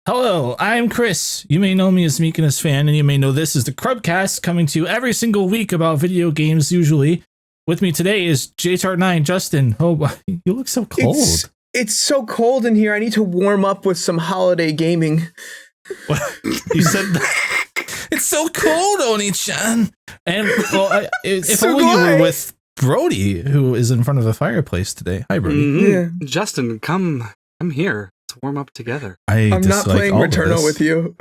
Hello, I'm Chris. You may know me as Meekiness Fan, and you may know this as the Crubcast, coming to you every single week about video games, usually. With me today is JTart9, Justin. Oh, you look so cold. It's so cold in here. I need to warm up with some holiday gaming. What? You said that? It's so cold, Oni-chan. And well, if so only you were with Brody, who is in front of the fireplace today. Hi, Brody. Mm-hmm. Yeah. Justin, come here. Let's warm up together. I'm not playing Returnal with you.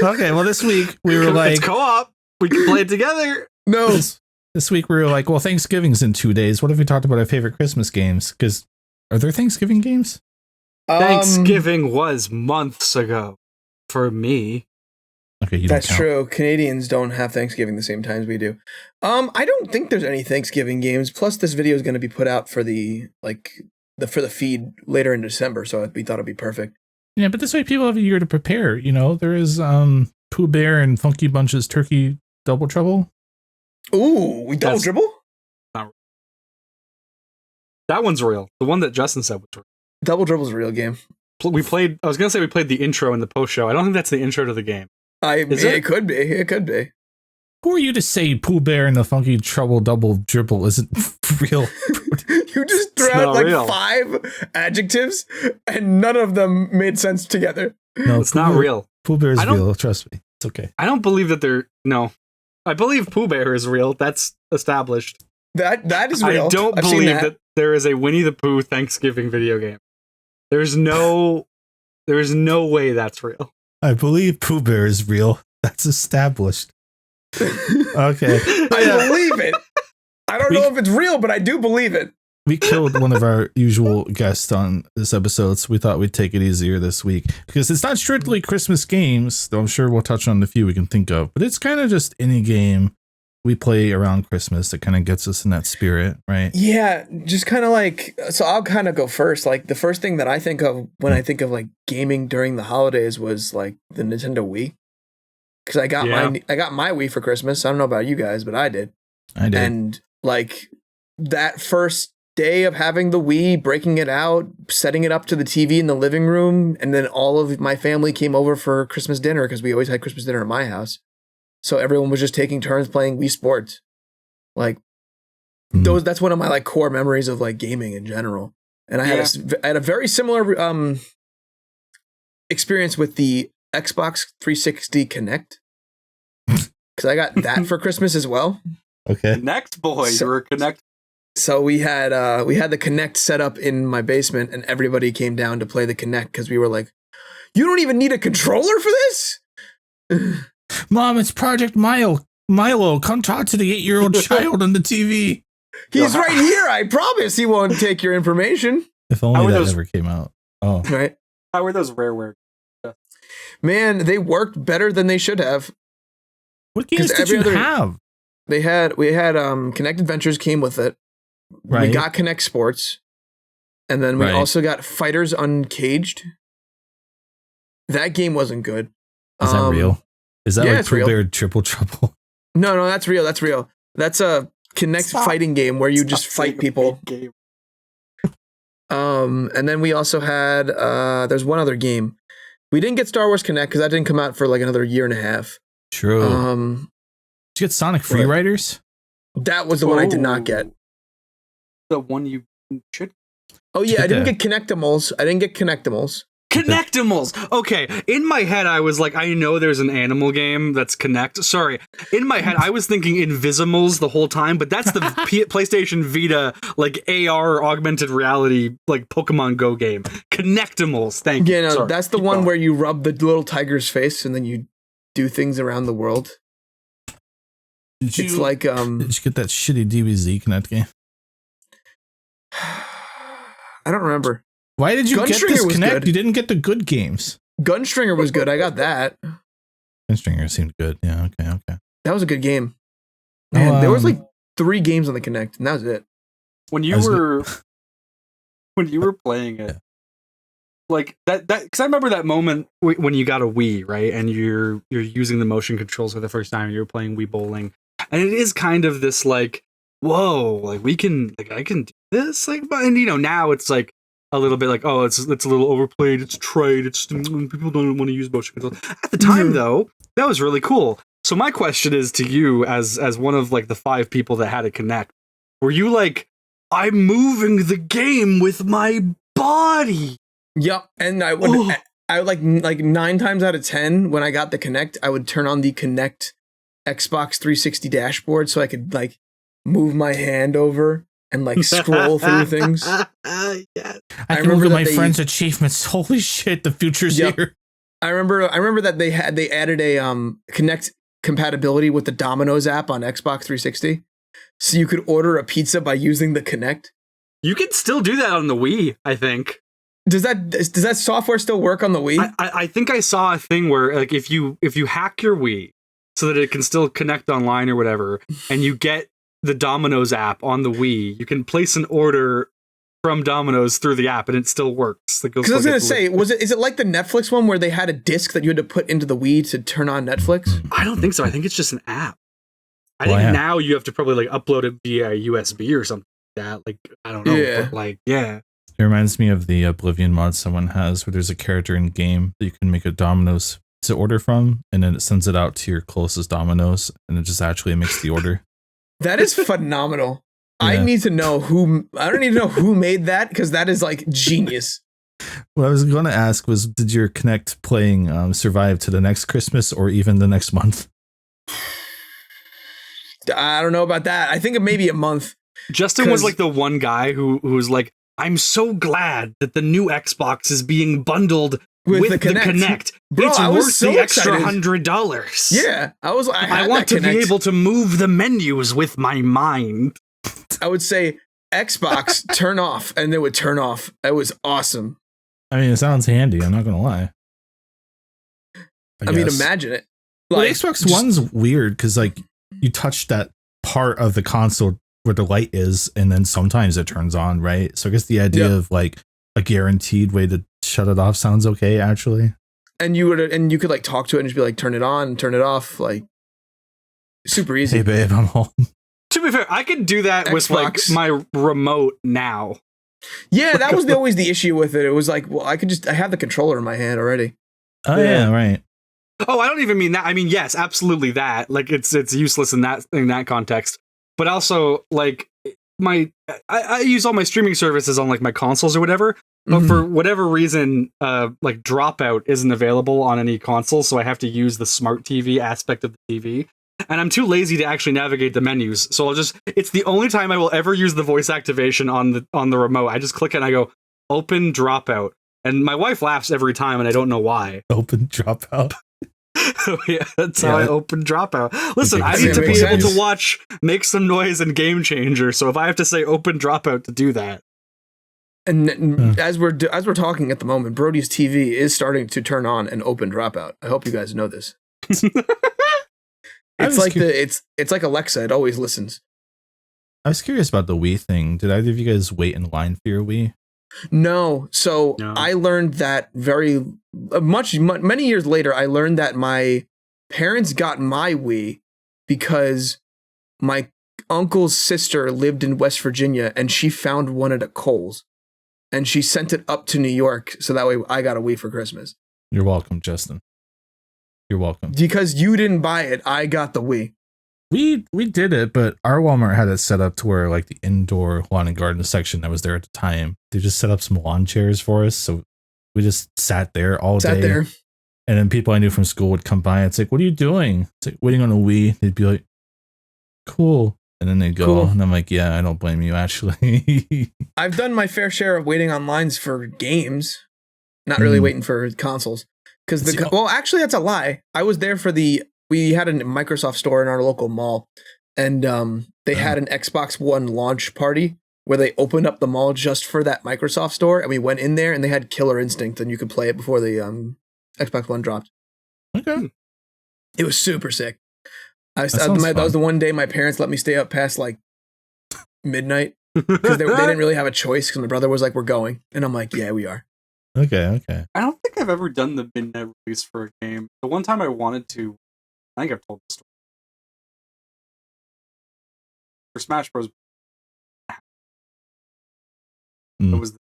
Okay, well, this week we were like... It's co-op. We can play it together. No. This week we were like, well, Thanksgiving's in 2 days. What if we talked about our favorite Christmas games? Because are there Thanksgiving games? Thanksgiving was months ago for me. Okay, that's true. Canadians don't have Thanksgiving the same time as we do. I don't think there's any Thanksgiving games. Plus, this video is going to be put out for the feed later in December, so we thought it'd be perfect. Yeah, but this way people have a year to prepare. You know, there is Pooh Bear and Funky Bunch's Turkey Double Trouble. Ooh, we double dribble? That one's real. The one that Justin said was real. Double Dribble's a real game. I was going to say we played the intro in the post show. I don't think that's the intro to the game. It could be. It could be. Who are you to say Pooh Bear and the Funky Trouble Double Dribble isn't real? You just threw out like 5 adjectives and none of them made sense together. No, it's not real. Pooh Bear is real. Trust me. It's okay. I don't believe that no. I believe Pooh Bear is real. That's established. That is real. I don't believe that there is a Winnie the Pooh Thanksgiving video game. There's no way that's real. I believe Pooh Bear is real. That's established. Okay. I believe it. I don't know if it's real, but I do believe it. We killed one of our usual guests on this episode, so we thought we'd take it easier this week. Because it's not strictly Christmas games, though I'm sure we'll touch on the few we can think of, but it's kind of just any game we play around Christmas that kind of gets us in that spirit, right? Yeah, just kind of like, so I'll kind of go first. Like, the first thing that I think of when I think of like gaming during the holidays was like the Nintendo Wii. Because I got my Wii for Christmas. I don't know about you guys, but I did. And like that first day of having the Wii, breaking it out, setting it up to the TV in the living room, and then all of my family came over for Christmas dinner because we always had Christmas dinner at my house. So everyone was just taking turns playing Wii Sports. Like that's one of my like core memories of like gaming in general. And I had a very similar experience with the Xbox 360 Connect, because I got that for Christmas as well. Okay. Connect, boy, you were Connect. So we had the Connect set up in my basement, and everybody came down to play the Connect because we were like, "You don't even need a controller for this." Mom, it's Project Milo. Come talk to the 8-year-old child on the TV. He's right here. I promise he won't take your information. If only that never came out. Oh, right. How were those rareware? Man, they worked better than they should have. What games did you have? We had Connect Adventures came with it. Right. We got Connect Sports. And then we also got Fighters Uncaged. That game wasn't good. Is that real? Is that like Pooh Bear Triple Trouble? No, that's real. That's real. That's a Connect fighting game where you just fight people. And then we also had there's one other game. We didn't get Star Wars Connect because that didn't come out for like another 1.5 years. True. Did you get Sonic Free Riders? That was the one I did not get. The one you should. Oh yeah, I didn't get Connectimals. Connectimals. Okay, in my head I was like, I know there's an animal game that's Connect. Sorry, in my head I was thinking Invisimals the whole time, but that's the PlayStation Vita like AR or augmented reality like Pokemon Go game. Connectimals. Thank you. Yeah, no, that's the one where you rub the little tiger's face and then you do things around the world. It's like Did you get that shitty DBZ Connect game? I don't remember. Why did you get this Connect? Good. You didn't get the good games. Gunstringer was good. I got that. Gunstringer seemed good. Yeah, okay. That was a good game. Man, there was like 3 games on the Connect, and that was it. When you were playing it, like that because I remember that moment when you got a Wii, right? And you're using the motion controls for the first time, and you're playing Wii Bowling. And it is kind of this like, whoa, like I can do this, like, and now it's like a little bit like, oh, it's a little overplayed, it's trade, it's people don't want to use motion control. At the time, though, that was really cool. So my question is to you, as one of like the 5 people that had a Kinect, were you like, I'm moving the game with my body? Yep, and I would like 9 times out of 10 when I got the Kinect, I would turn on the Kinect Xbox 360 dashboard so I could like move my hand over and like scroll through things. Yes. I can look at my friends' achievements. Holy shit, the future's here. I remember that they added a Kinect compatibility with the Domino's app on Xbox 360. So you could order a pizza by using the Kinect. You can still do that on the Wii, I think. Does that software still work on the Wii? I think I saw a thing where like if you hack your Wii so that it can still connect online or whatever, and you get the Domino's app on the Wii, you can place an order from Domino's through the app and it still works. Because I was going to say, is it like the Netflix one where they had a disc that you had to put into the Wii to turn on Netflix? I don't think so. I think it's just an app. I think now you have to probably like upload it via USB or something like that. Like, I don't know. Yeah. But like, yeah. It reminds me of the Oblivion mod someone has where there's a character in game that you can make a Domino's to order from, and then it sends it out to your closest Domino's, and it just actually makes the order. That is phenomenal. Yeah. I don't need to know who made that, because that is like genius. What I was going to ask was, did your Kinect playing survive to the next Christmas or even the next month? I don't know about that. I think it may be a month. Justin was like the one guy who was like, I'm so glad that the new Xbox is being bundled with the Kinect. Bro, it's I was worth so the extra excited. $100. Yeah, I want to be able to move the menus with my mind. I would say Xbox turn off, and they would turn off. It was awesome. I mean, it sounds handy. I'm not gonna lie. I mean, imagine it. Like, well, Xbox One's weird because like you touch that part of the console where the light is, and then sometimes it turns on, right? So I guess the idea of like a guaranteed way to shut it off sounds okay, actually. And you could like talk to it and just be like, turn it on, turn it off, like super easy. Hey babe, I'm home. To be fair, I could do that with like my remote now. Yeah, that was always the issue with it. It was like, well, I have the controller in my hand already. Oh yeah, right. Oh, I don't even mean that. I mean, yes, absolutely that. Like it's useless in that context. But also, like I use all my streaming services on like my consoles or whatever. But for whatever reason, like Dropout isn't available on any console, so I have to use the smart TV aspect of the TV. And I'm too lazy to actually navigate the menus, so it's the only time I will ever use the voice activation on the remote. I just click it and I go, open Dropout. And my wife laughs every time, and I don't know why. Open Dropout. Yeah, that's how I open Dropout. Listen, I need to be able to watch Make Some Noise and Game Changer, so if I have to say open Dropout to do that. And as we're talking at the moment, Brody's TV is starting to turn on and open Dropout. I hope you guys know this. It's like it's like Alexa. It always listens. I was curious about the Wii thing. Did either of you guys wait in line for your Wii? No. So I learned that many years later. I learned that my parents got my Wii because my uncle's sister lived in West Virginia and she found one at a Kohl's, and she sent it up to New York so that way I got a Wii for Christmas. You're welcome, Justin. You're welcome. Because you didn't buy it, I got the Wii. We did it, but our Walmart had it set up to where like the indoor lawn and garden section that was there at the time, they just set up some lawn chairs for us. So we just sat there all day. And then people I knew from school would come by. It's like, what are you doing? It's like, waiting on a Wii. They'd be like, cool. And then they'd go, cool. And I'm like, yeah, I don't blame you, actually. I've done my fair share of waiting on lines for games, not really waiting for consoles. Because well, actually, that's a lie. I was there for we had a Microsoft store in our local mall, and they had an Xbox One launch party where they opened up the mall just for that Microsoft store, and we went in there, and they had Killer Instinct, and you could play it before the Xbox One dropped. Okay. It was super sick. That was the one day my parents let me stay up past like midnight because they didn't really have a choice because my brother was like, we're going. And I'm like, yeah, we are. Okay. I don't think I've ever done the midnight release for a game. The one time I wanted to, I think I've told the story. For Smash Bros. It was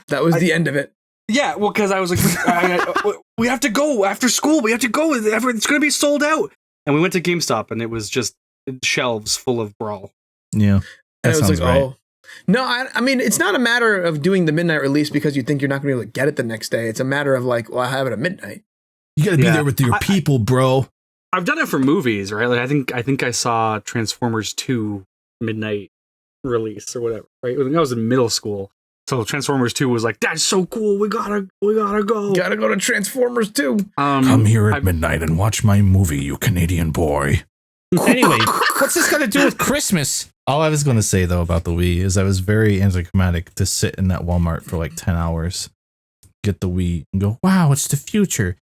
That was the end of it. Yeah, well, because I was like, we have to go after school. We have to go. It's going to be sold out. And we went to GameStop, and it was just shelves full of Brawl. Yeah. And it was like, right. Oh. No, I mean, it's not a matter of doing the midnight release because you think you're not going to be able to get it the next day. It's a matter of like, well, I have it at midnight. You got to be there with your people, bro. I've done it for movies, right? Like, I think I saw Transformers 2 midnight release or whatever, right? I think I was in middle school. So Transformers 2 was like, that's so cool. We gotta go. Gotta go to Transformers 2. Come here at midnight and watch my movie, you Canadian boy. Anyway, what's this got to do with Christmas? All I was going to say, though, about the Wii is I was very anticlimactic to sit in that Walmart for like 10 hours, get the Wii, and go, wow, it's the future.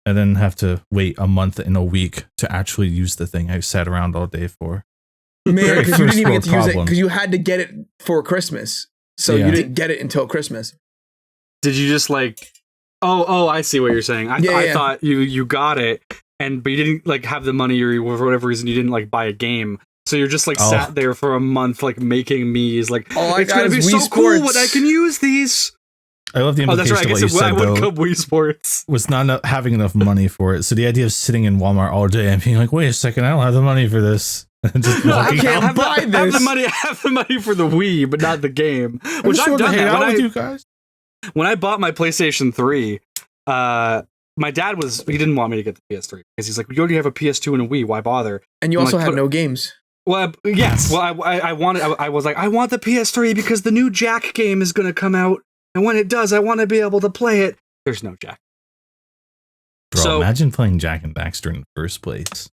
And then have to wait a month and a week to actually use the thing I sat around all day for. Man, because you didn't even get to use it because you had to get it for Christmas. So you didn't get it until Christmas. Did you just like, oh, I see what you're saying. I thought you got it, but you didn't like have the money or for whatever reason you didn't like buy a game. So you're just like sat there for a month like making Mii's like, it's going to be so cool when I can use these. I love the implication of what you said, though, Wii Sports was not having enough money for it. So the idea of sitting in Walmart all day and being like, wait a second, I don't have the money for this. Just I can't buy this. I have the money for the Wii, but not the game. Which I've done that. With you guys. When I bought my PlayStation 3, my dad he didn't want me to get the PS3 because he's like, you already have a PS2 and a Wii, why bother? And you also had no games. Well, yes. Well, I was like, I want the PS3 because the new Jack game is going to come out, and when it does, I want to be able to play it. There's no Jack. Bro, imagine playing Jack and Daxter in the first place.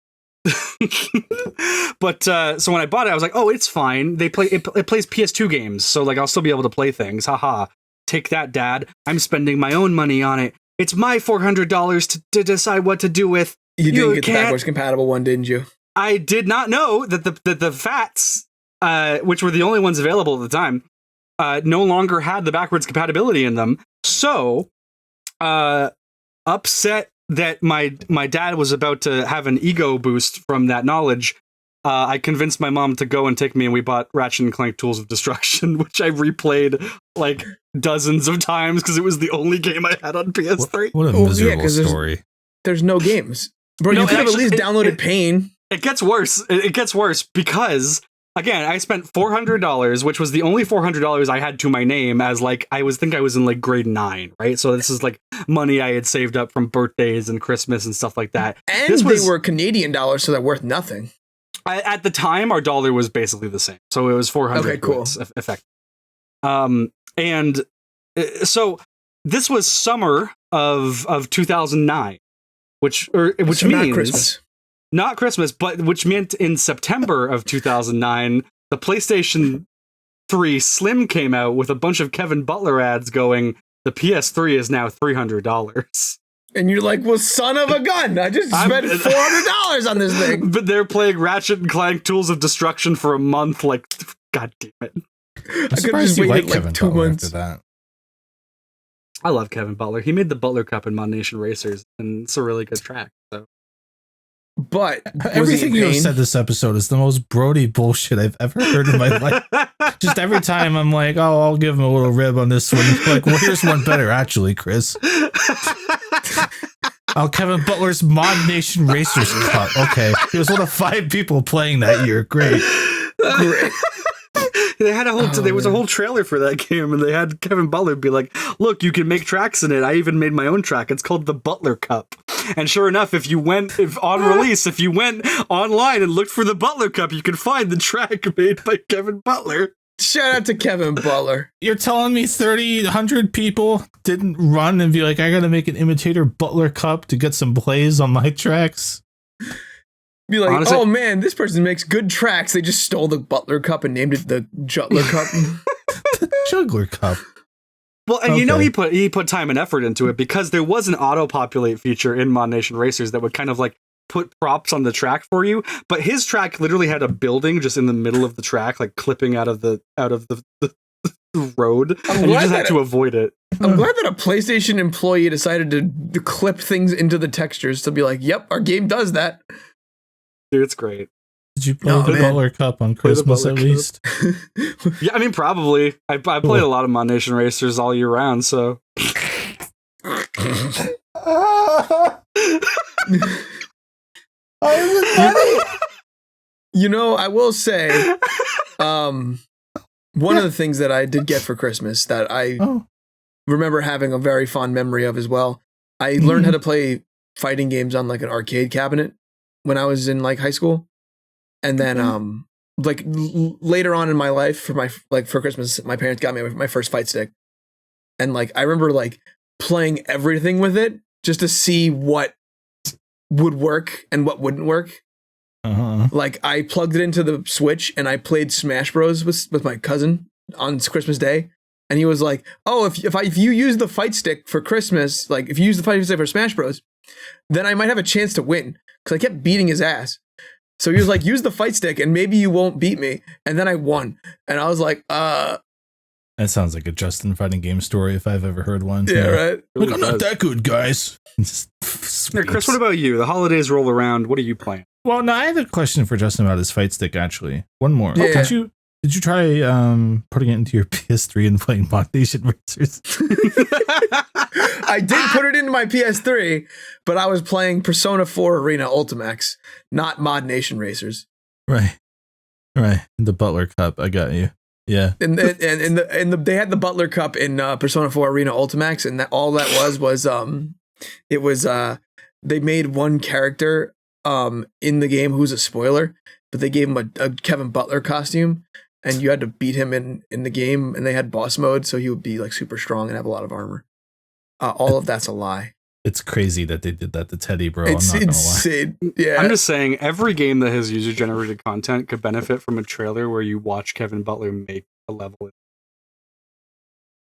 But so when I bought it, I was like, oh, it's fine. It plays PS2 games, so like I'll still be able to play things. Haha. Take that, Dad. I'm spending my own money on it. It's my $400 to decide what to do with. You didn't get the backwards compatible one, didn't you? I did not know that the FATs, which were the only ones available at the time, no longer had the backwards compatibility in them. So, upset that my dad was about to have an ego boost from that knowledge, I convinced my mom to go and take me, and we bought Ratchet and Clank Tools of Destruction, which I replayed like dozens of times because it was the only game I had on PS3. What a miserable story. There's no games. Bro, you could have at least downloaded Pain. It gets worse. It gets worse because, again, I spent $400, which was the only $400 I had to my name as like, I was in like grade 9, right? So this is like money I had saved up from birthdays and Christmas and stuff like that. And they were Canadian dollars, so they're worth nothing. At the time, our dollar was basically the same. So it was 400 okay, cool. effect. And so this was summer of 2009, which means not Christmas. Not Christmas, but which meant in September of 2009, the PlayStation 3 Slim came out with a bunch of Kevin Butler ads going, the PS3 is now $300. And you're like, well, son of a gun, I just spent $400 on this thing. But they're playing Ratchet and Clank Tools of Destruction for a month, like, god damn it. I'm surprised you like Kevin Butler after that. I love Kevin Butler. He made the Butler Cup in Mod Nation Racers, and it's a really good track, so. But everything you have said this episode is the most Brody bullshit I've ever heard in my life. Just every time I'm like, oh, I'll give him a little rib on this one. Like, well, here's one better, actually, Chris. Kevin Butler's Mod Nation Racers Cup. Okay. He was one of 5 people playing that year. Great. They had there was a whole trailer for that game, and they had Kevin Butler be like, look, you can make tracks in it. I even made my own track. It's called the Butler Cup. And sure enough, if you went online and looked for the Butler Cup, you could find the track made by Kevin Butler. Shout out to Kevin Butler. You're telling me 100 people didn't run and be like, I gotta make an imitator Butler Cup to get some plays on my tracks? Be like, honestly, oh man, this person makes good tracks. They just stole the Butler Cup and named it the Jutler Cup. The Juggler Cup. Well, and you know he put time and effort into it because there was an auto-populate feature in Mod Nation Racers that would kind of like put props on the track for you. But his track literally had a building just in the middle of the track, like clipping out of the road, and you just had to avoid it. I'm glad that a PlayStation employee decided to clip things into the textures to be like, yep, our game does that. Dude, it's great. Did you play the Butler Cup on Christmas at least? Yeah, I mean, probably. I played a lot of Mod Nation Racers all year round, so. You know, I will say, one of the things that I did get for Christmas that I remember having a very fond memory of as well. I learned how to play fighting games on like an arcade cabinet when I was in like high school. And then, later on in my life for Christmas, my parents got me my first fight stick. And like, I remember like playing everything with it just to see what would work and what wouldn't work. Like I plugged it into the Switch and I played Smash Bros with my cousin on Christmas Day. And he was like, oh, if you use the fight stick for Christmas, like if you use the fight stick for Smash Bros, then I might have a chance to win. Cause I kept beating his ass. So he was like, use the fight stick and maybe you won't beat me. And then I won. And I was like, That sounds like a Justin fighting game story if I've ever heard one. Yeah, right. Look, I'm not that good, guys. Yeah, Chris, what about you? The holidays roll around. What are you playing? Well, no, I have a question for Justin about his fight stick, actually. One more. Yeah. Did you try putting it into your PS3 and playing Mod Nation Racers? I did put it into my PS3, but I was playing Persona 4 Arena Ultimax, not Mod Nation Racers. Right. The Butler Cup. I got you. Yeah. And they had the Butler Cup in Persona 4 Arena Ultimax, and all that was they made one character in the game who's a spoiler, but they gave him a Kevin Butler costume, and you had to beat him in the game, and they had boss mode, so he would be like super strong and have a lot of armor. All of that's a lie. It's crazy that they did that to Teddy, bro. It's I'm not insane. Gonna lie. Yeah. I'm just saying, every game that has user-generated content could benefit from a trailer where you watch Kevin Butler make a level.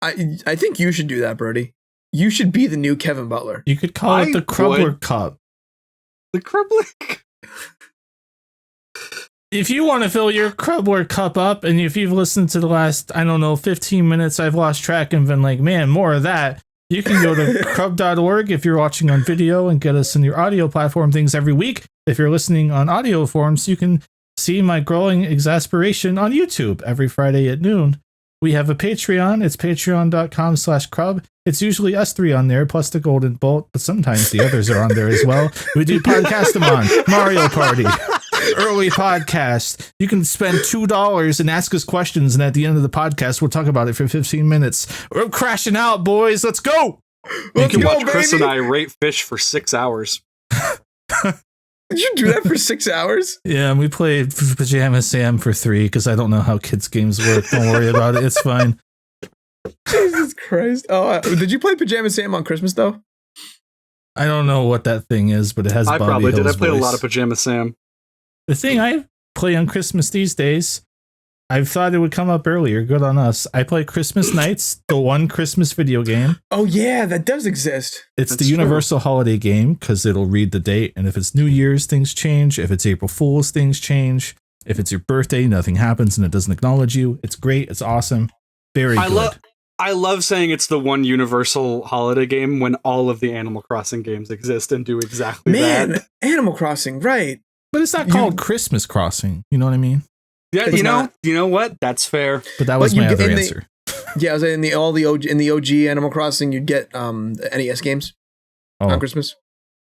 I think you should do that, Brody. You should be the new Kevin Butler. You could call it the Crubler Cup. The Crubler. If you want to fill your Crubler Cup up, and if you've listened to the last, 15 minutes, I've lost track and been like, man, more of that. You can go to crub.org if you're watching on video and get us in your audio platform things every week. If you're listening on audio forms, you can see my growing exasperation on YouTube every Friday at noon. We have a Patreon. It's patreon.com/crub. It's usually us three on there, plus the Golden Bolt, but sometimes the others are on there as well. We do Podcastamon, Mario Party, early podcast. You can spend $2 and ask us questions, and at the end of the podcast, we'll talk about it for 15 minutes. We're crashing out, boys. Let's go. You can watch Chris and I rate fish for 6 hours. Did you do that for 6 hours? Yeah, and we played Pajama Sam for 3 because I don't know how kids' games work. Don't worry about it. It's fine. Jesus Christ. Oh, did you play Pajama Sam on Christmas, though? I don't know what that thing is, but it has Bobby probably Hill's did. I played voice. a lot of Pajama Sam. The thing I play on Christmas these days, I thought it would come up earlier. Good on us. I play Christmas Nights, the one Christmas video game. Oh, yeah, that does exist. It's the universal holiday game because it'll read the date. And if it's New Year's, things change. If it's April Fool's, things change. If it's your birthday, nothing happens and it doesn't acknowledge you. It's great. It's awesome. Very good. I love saying it's the one universal holiday game when all of the Animal Crossing games exist and do exactly that. Man, Animal Crossing, right. But it's not called Christmas Crossing. You know what I mean? Yeah, you know what? That's fair. But that was my other answer. Yeah, I was in the OG Animal Crossing, you'd get the NES games on Christmas.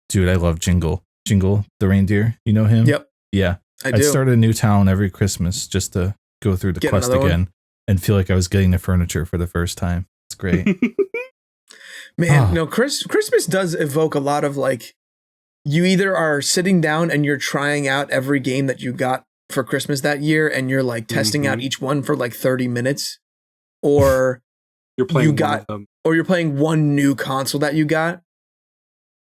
Dude, I love Jingle. Jingle, the reindeer. You know him? Yep. Yeah. I started a new town every Christmas just to go through the quest again and feel like I was getting the furniture for the first time. It's great. Man, no, Christmas does evoke a lot of like, you either are sitting down and you're trying out every game that you got for Christmas that year and you're like testing out each one for like 30 minutes, or you're playing one new console that you got.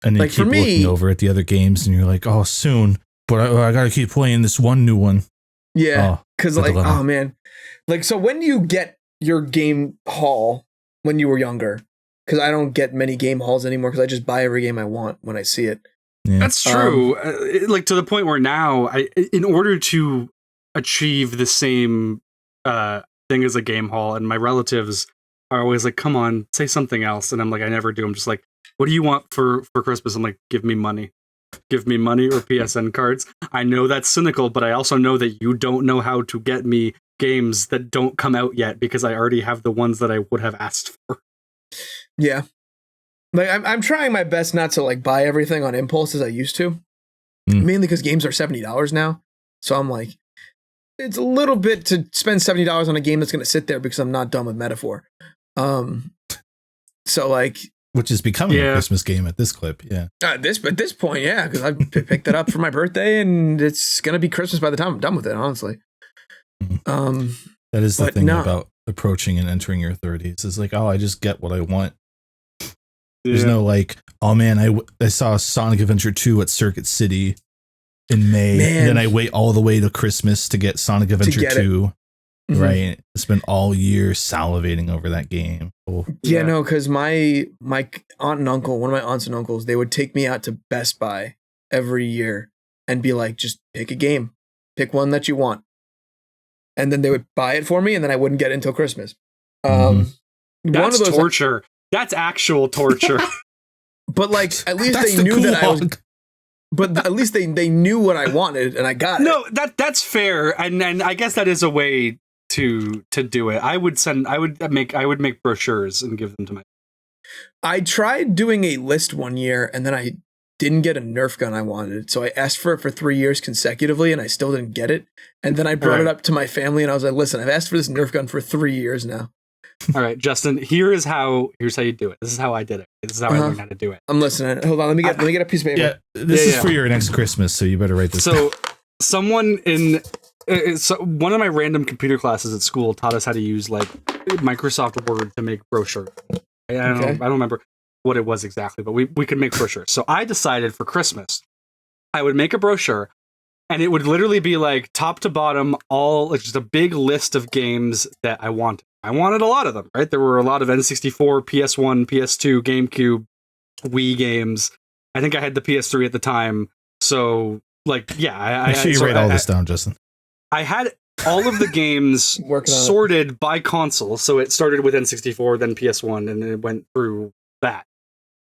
And you keep looking over at the other games and you're like, oh, soon, but I gotta keep playing this one new one. Yeah, because oh man, like, so when do you get your game haul when you were younger? Because I don't get many game hauls anymore because I just buy every game I want when I see it. Yeah. That's true. Like, to the point where now, in order to achieve the same thing as a game haul, and my relatives are always like, come on, say something else. And I'm like, I never do. I'm just like, what do you want for Christmas? I'm like, give me money. give me money or PSN cards. I know that's cynical, but I also know that you don't know how to get me games that don't come out yet because I already have the ones that I would have asked for. Yeah. Like I'm trying my best not to like buy everything on impulse as I used to. Mainly because games are $70 now. So I'm like, it's a little bit to spend $70 on a game that's going to sit there because I'm not done with Metaphor. So like, which is becoming a Christmas game at this clip. Yeah. At this point, yeah, because I picked it up for my birthday and it's going to be Christmas by the time I'm done with it, honestly. That is the thing about approaching and entering your 30s is like, oh, I just get what I want. There's no like, oh man, I saw Sonic Adventure 2 at Circuit City in May, and then I wait all the way to Christmas to get Sonic Adventure 2. Right, it's been all year salivating over that game. Yeah, no, because my aunt and uncle, one of my aunts and uncles, they would take me out to Best Buy every year and be like, just pick a game, pick one that you want, and then they would buy it for me, and then I wouldn't get it until Christmas. That's one of those torture. That's actual torture. But like, at least they knew that I was. But at least they knew what I wanted, and I got it. No, that's fair, and I guess that is a way to do it. I would make brochures and give them to my. I tried doing a list one year, and then I didn't get a Nerf gun I wanted, so I asked for it for 3 years consecutively, and I still didn't get it. And then I brought it up to my family, and I was like, "Listen, I've asked for this Nerf gun for 3 years now." All right, Justin. Here's how you do it. This is how I did it. This is how I learned how to do it. I'm listening. Hold on. Let me get a piece of paper. Yeah, this is for your next Christmas, so you better write this. So, someone one of my random computer classes at school taught us how to use like Microsoft Word to make brochures. I don't remember what it was exactly, but we could make brochures. So I decided for Christmas, I would make a brochure, and it would literally be like top to bottom, all like just a big list of games that I wanted. I wanted a lot of them, right? There were a lot of N64, PS1, PS2, GameCube, Wii games. I think I had the PS3 at the time. So, like, yeah. Make sure you write all this down, Justin. I had all of the games sorted by console. So it started with N64, then PS1, and it went through that.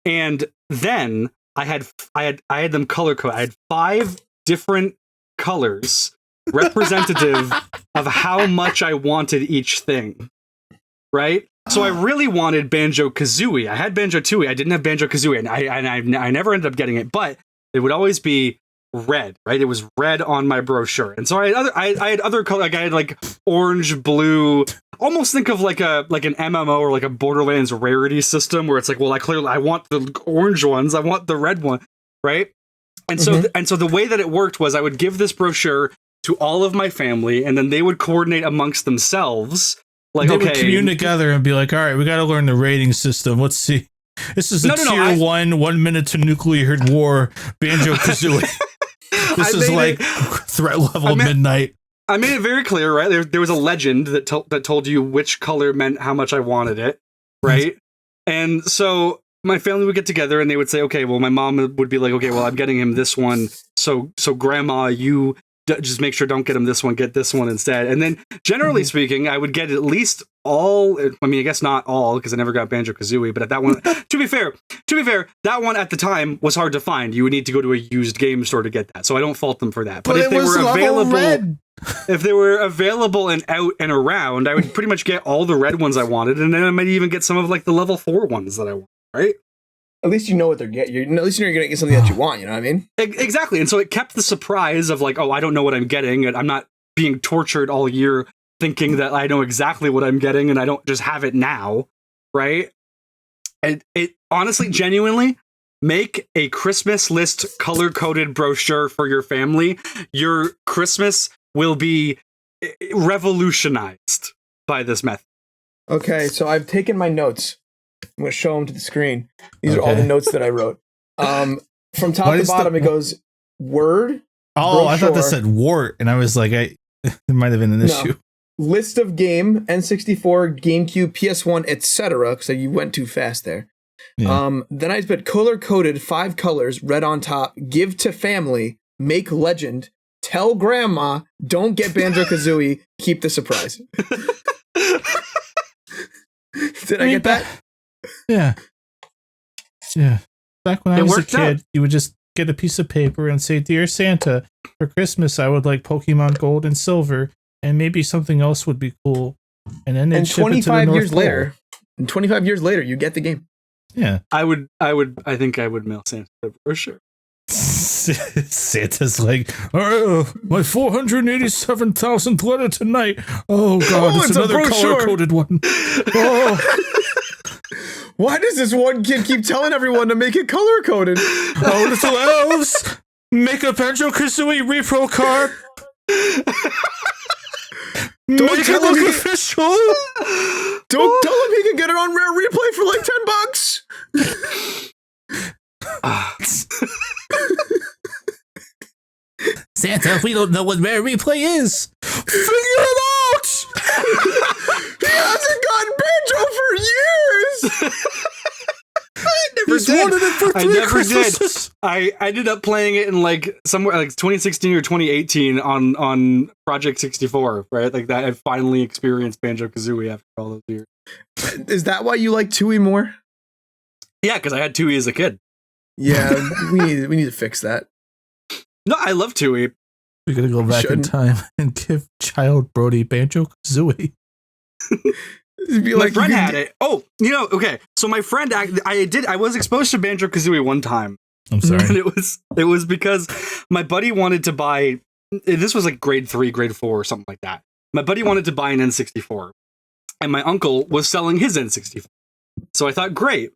And then I had them color coded. I had 5 different colors representative of how much I wanted each thing. Right? So I really wanted Banjo-Kazooie. I had Banjo-Tooie. I didn't have Banjo-Kazooie, and I never ended up getting it, but it would always be red, right? It was red on my brochure. And so I had other color, like I had like orange, blue, almost think of like an MMO or like a Borderlands rarity system where it's like, well, I want the orange ones, I want the red one, right? And so the way that it worked was I would give this brochure to all of my family, and then they would coordinate amongst themselves. Like, they would commune together and be like, all right, we got to learn the rating system. Let's see. This is a tier 1 minute to nuclear war, Banjo-Kazooie. This is like threat level midnight. I made it very clear, right? There was a legend that told you which color meant how much I wanted it, right? And so my family would get together and they would say, okay, well, my mom would be like, okay, well, I'm getting him this one. So grandma, you just make sure don't get him this one, get this one instead. And then generally speaking, I would get at least all, I mean, I guess not all because I never got Banjo-Kazooie, but at that one, to be fair, that one at the time was hard to find. You would need to go to a used game store to get that. So I don't fault them for that. But if they were available, if they were available and out and around, I would pretty much get all the red ones I wanted. And then I might even get some of like the level 4 ones that I want, right? At least you know what they're getting. At least you know you're going to get something that you want, you know what I mean? Exactly. And so it kept the surprise of like, oh, I don't know what I'm getting. And I'm not being tortured all year thinking that I know exactly what I'm getting and I don't just have it now, right? And it honestly, genuinely, make a Christmas list color-coded brochure for your family. Your Christmas will be revolutionized by this method. Okay, so I've taken my notes. I'm going to show them to the screen. These are all the notes that I wrote. From top to bottom, it goes word. Oh, brochure. I thought this said wart, and I was like, it might have been an issue. List of game, N64, GameCube, PS1, etc. Because you went too fast there. Yeah. Then I put color-coded 5 colors, red on top, give to family, make legend, tell grandma, don't get Banjo-Kazooie, keep the surprise. Did I get that? Yeah. Back when I was a kid, you would just get a piece of paper and say, "Dear Santa, for Christmas I would like Pokemon Gold and Silver, and maybe something else would be cool." And then and 25 years later, and 25 years later, you get the game. Yeah, I think I would mail Santa for sure. Santa's like, "Oh, my 487,000th letter tonight. Oh God, it's another color-coded one." Oh. Why does this one kid keep telling everyone to make it color-coded? Oh, little elves, make a Banjo-Kazooie repro card. Don't make tell it look him official. Don't tell him he can get it on Rare Replay for like $10. Santa, we don't know what Rare Replay is. Figure it out. He hasn't gotten Banjo for years. I never did. I ended up playing it in like somewhere like 2016 or 2018 on Project 64, right? Like that. I finally experienced Banjo-Kazooie after all those years. Is that why you like Tooie more? Yeah, because I had Tooie as a kid. Yeah, we need to fix that. No, I love Tooie. We're gonna go back in time and give child Brody Banjo-Kazooie. My friend had it. Oh, okay. So my friend, I was exposed to Banjo-Kazooie one time. I'm sorry. And it was because my buddy wanted to buy, this was like grade 3, grade 4 or something like that. My buddy wanted to buy an N64 and my uncle was selling his N64. So I thought, great.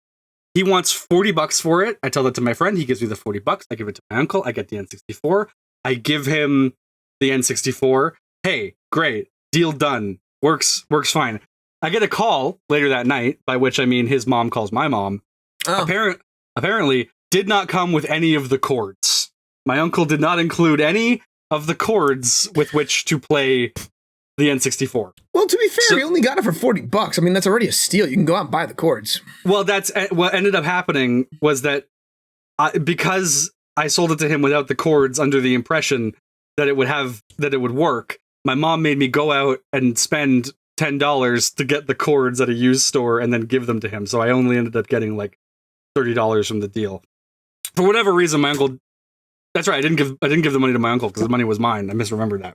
He wants $40 for it. I tell that to my friend. He gives me the $40. I give it to my uncle. I get the N64. I give him the N64. Hey, great. Deal done. Works fine. I get a call later that night, by which I mean his mom calls my mom. Oh. Apparently did not come with any of the cords. My uncle did not include any of the cords with which to play the N64. Well, to be fair, he only got it for $40. I mean, that's already a steal. You can go out and buy the cords. Well, that's what ended up happening was that because I sold it to him without the cords under the impression that it would work, my mom made me go out and spend $10 to get the cords at a used store and then give them to him. So I only ended up getting like $30 from the deal. For whatever reason, my uncle. That's right. I didn't give the money to my uncle because the money was mine. I misremembered that.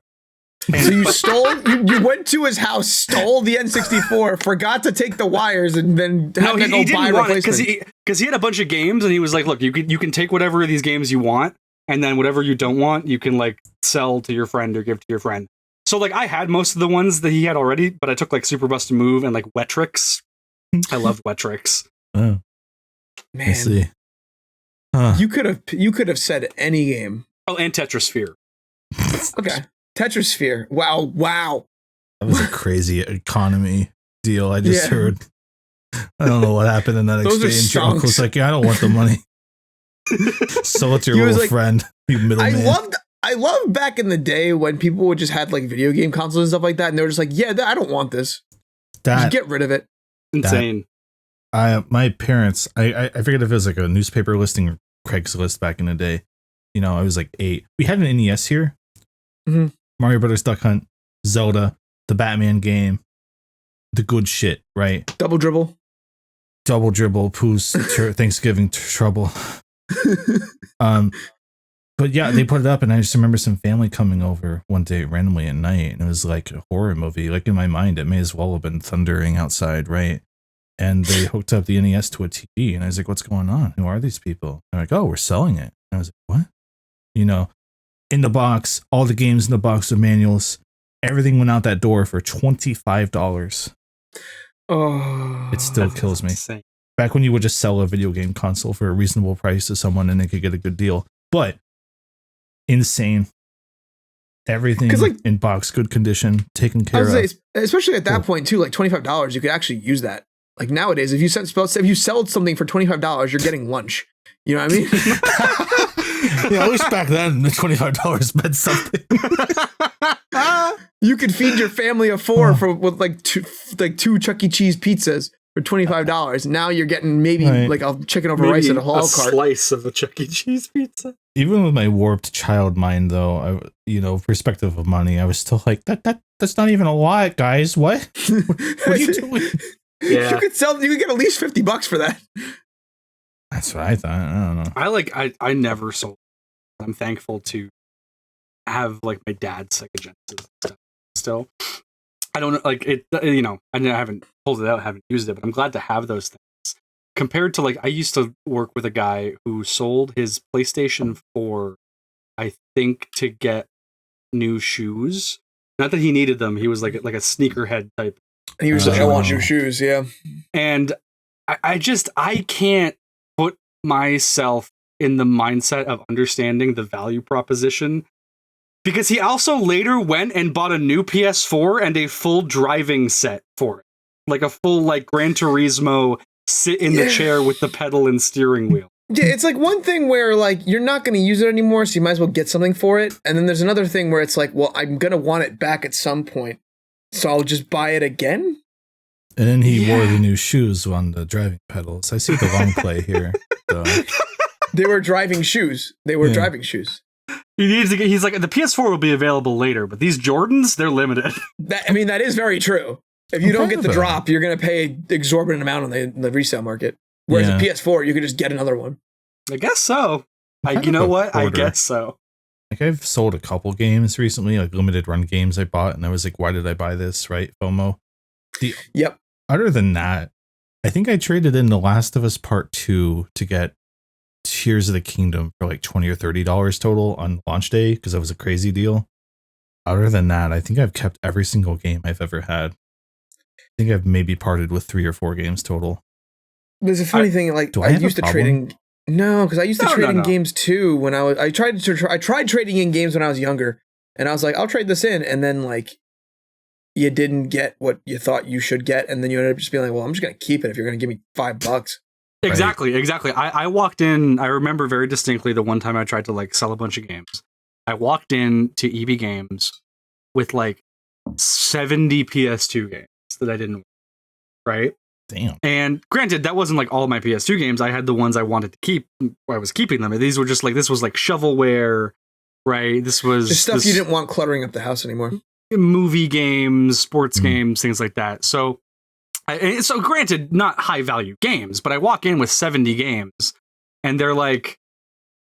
So you stole. You went to his house, stole the N64, forgot to take the wires, and then had to go buy a replacement. Because he had a bunch of games, and he was like, "Look, you can take whatever of these games you want, and then whatever you don't want, you can like sell to your friend or give to your friend." So like I had most of the ones that he had already, but I took like Super Bust a Move and like Wetrix. I loved Wetrix. Oh, man, I see. You could have said any game. Oh, and Tetrasphere. Okay, Tetrasphere. Wow. That was a crazy economy deal. I just heard. I don't know what happened in that exchange. Your uncle's like, "Yeah, I don't want the money." So it's your little friend, you middleman. I loved back in the day when people would just have like video game consoles and stuff like that, and they were just like, "Yeah, I don't want this. Just get rid of it." Insane. My parents, I forget if it was like a newspaper listing or Craigslist back in the day. I was like 8. We had an NES here. Mm-hmm. Mario Brothers Duck Hunt, Zelda, the Batman game, the good shit, right? Double Dribble, Pooh's Thanksgiving Trouble. But yeah, they put it up, and I just remember some family coming over one day randomly at night, and it was like a horror movie. Like in my mind, it may as well have been thundering outside, right? And they hooked up the NES to a TV, and I was like, "What's going on? Who are these people?" And they're like, "Oh, we're selling it." And I was like, "What?" In the box, all the games in the box, the manuals, everything went out that door for $25. Oh, it still kills me. Insane. Back when you would just sell a video game console for a reasonable price to someone, and they could get a good deal, but insane. Everything in box, good condition, taken care of. Especially at that point too, like $25, you could actually use that. Like nowadays, if you sell something for $25, you're getting lunch. You know what I mean? Yeah, at least back then, the $25 meant something. You could feed your family of 4 with like two Chuck E. Cheese pizzas for $25. Now you're getting maybe like a chicken over rice at a Hall cart. Slice of a Chuck E. Cheese pizza. Even with my warped child mind, though, perspective of money, I was still like, that's not even a lot, guys. What? What are you doing? Yeah. You could get at least $50 for that. That's what I thought. I don't know. I never sold. I'm thankful to have like my dad's Sega Genesis stuff still. I don't like it, you know, I haven't pulled it out, haven't used it, but I'm glad to have those things. Compared to like, I used to work with a guy who sold his PlayStation 4, I think, to get new shoes. Not that he needed them. He was like a sneakerhead type. And he was like, I want new shoes. Yeah. And I can't put myself in the mindset of understanding the value proposition, because he also later went and bought a new PS4 and a full driving set for it. Like a full like Gran Turismo sit in the chair with the pedal and steering wheel. Yeah, it's like one thing where like you're not going to use it anymore, so you might as well get something for it. And then there's another thing where it's like, well, I'm going to want it back at some point, so I'll just buy it again. And then he wore the new shoes on the driving pedals. I see the long play here. So. They were driving shoes. Driving shoes. He needs to get. He's like, the PS4 will be available later, but these Jordans, they're limited. That is very true. If you don't get the drop, you're going to pay an exorbitant amount on the resale market. Whereas the PS4, you could just get another one. I guess so. You know what? I guess so. Like I've sold a couple games recently, like limited run games I bought, and I was like, why did I buy this? Right? FOMO. Yep. Other than that, I think I traded in The Last of Us Part 2 to get Tears of the Kingdom for like $20 or $30 total on launch day, because that was a crazy deal. Other than that, I think I've kept every single game I've ever had. I think I've maybe parted with 3 or 4 games total. There's a funny thing, like I used to trade in. No, because I used to trade in games too when I tried trading in games when I was younger, and I was like, I'll trade this in, and then like you didn't get what you thought you should get, and then you ended up just being like, well, I'm just gonna keep it if you're gonna give me $5. Exactly. I walked in. I remember very distinctly the one time I tried to like sell a bunch of games. I walked in to EB Games with like 70 PS2 games that I didn't want, right? Damn. And granted, that wasn't like all my PS2 games. I had the ones I wanted to keep. I was keeping them. These were just like, this was like shovelware, right? This was just stuff you didn't want cluttering up the house anymore. Movie games, sports games, things like that. So granted, not high value games, but I walk in with 70 games and they're like,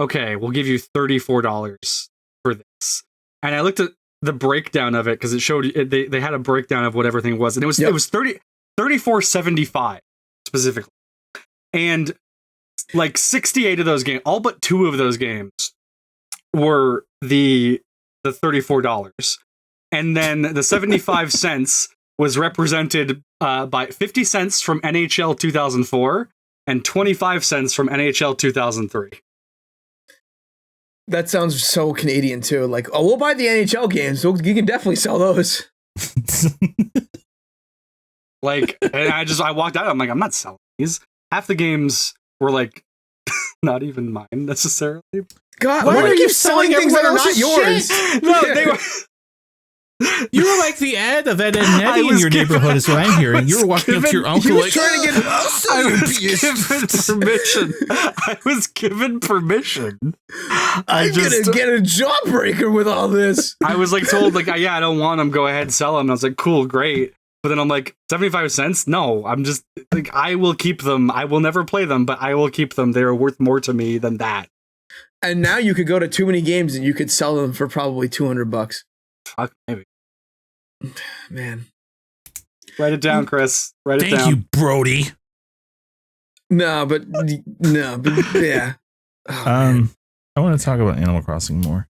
okay, we'll give you $34 for this. And I looked at the breakdown of it because it showed they had a breakdown of what everything was. And it was $34.75 specifically. And like 68 of those games, all but 2 of those games were the $34. And then the 75 cents was represented by 50 cents from NHL 2004 and 25 cents from NHL 2003. That sounds so Canadian too. Like, oh, we'll buy the NHL games. So you can definitely sell those. Like, and I walked out. I'm like, I'm not selling these. Half the games were like not even mine necessarily. God, why are you selling things that are not yours? No, they were. You were like the ad of Ed and Nettie in your neighborhood, is what I'm hearing. You were walking up to your uncle like, trying to get. I was given permission. I was given permission. I'm gonna get a jawbreaker with all this. I was like told, like, yeah, I don't want them. Go ahead, sell them. And I was like, cool, great. But then I'm like, 75 cents? No, I'm just like, I will keep them. I will never play them, but I will keep them. They are worth more to me than that. And now you could go to too many games and you could sell them for probably $200. Fuck, maybe. Man. Write it down, Chris. Write it down. Thank you, Brody. No, but yeah. Oh, I want to talk about Animal Crossing more.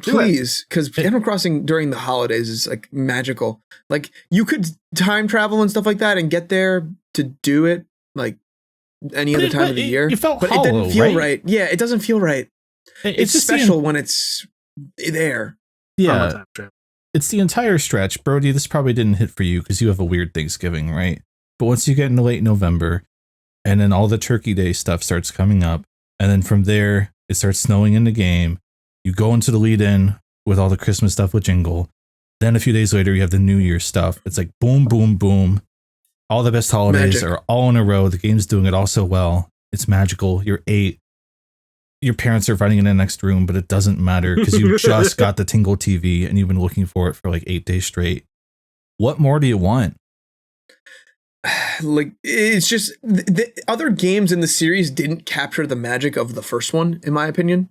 Please, because Animal Crossing during the holidays is like magical. Like you could time travel and stuff like that and get there to do it like any other time of the year. It felt but hollow, it didn't feel right. Yeah, it doesn't feel right. It's special when it's there. Yeah. It's the entire stretch. Brody, this probably didn't hit for you because you have a weird Thanksgiving, right? But once you get into late November and then all the Turkey Day stuff starts coming up, and then from there, it starts snowing in the game. You go into the lead in with all the Christmas stuff with Jingle. Then a few days later, you have the New Year's stuff. It's like boom, boom, boom. All the best holidays are all in a row. The game's doing it all so well. It's magical. You're 8. Your parents are running in the next room, but it doesn't matter because you just got the Tingle TV and you've been looking for it for like 8 days straight. What more do you want? like it's just the other games in the series didn't capture the magic of the first one, in my opinion.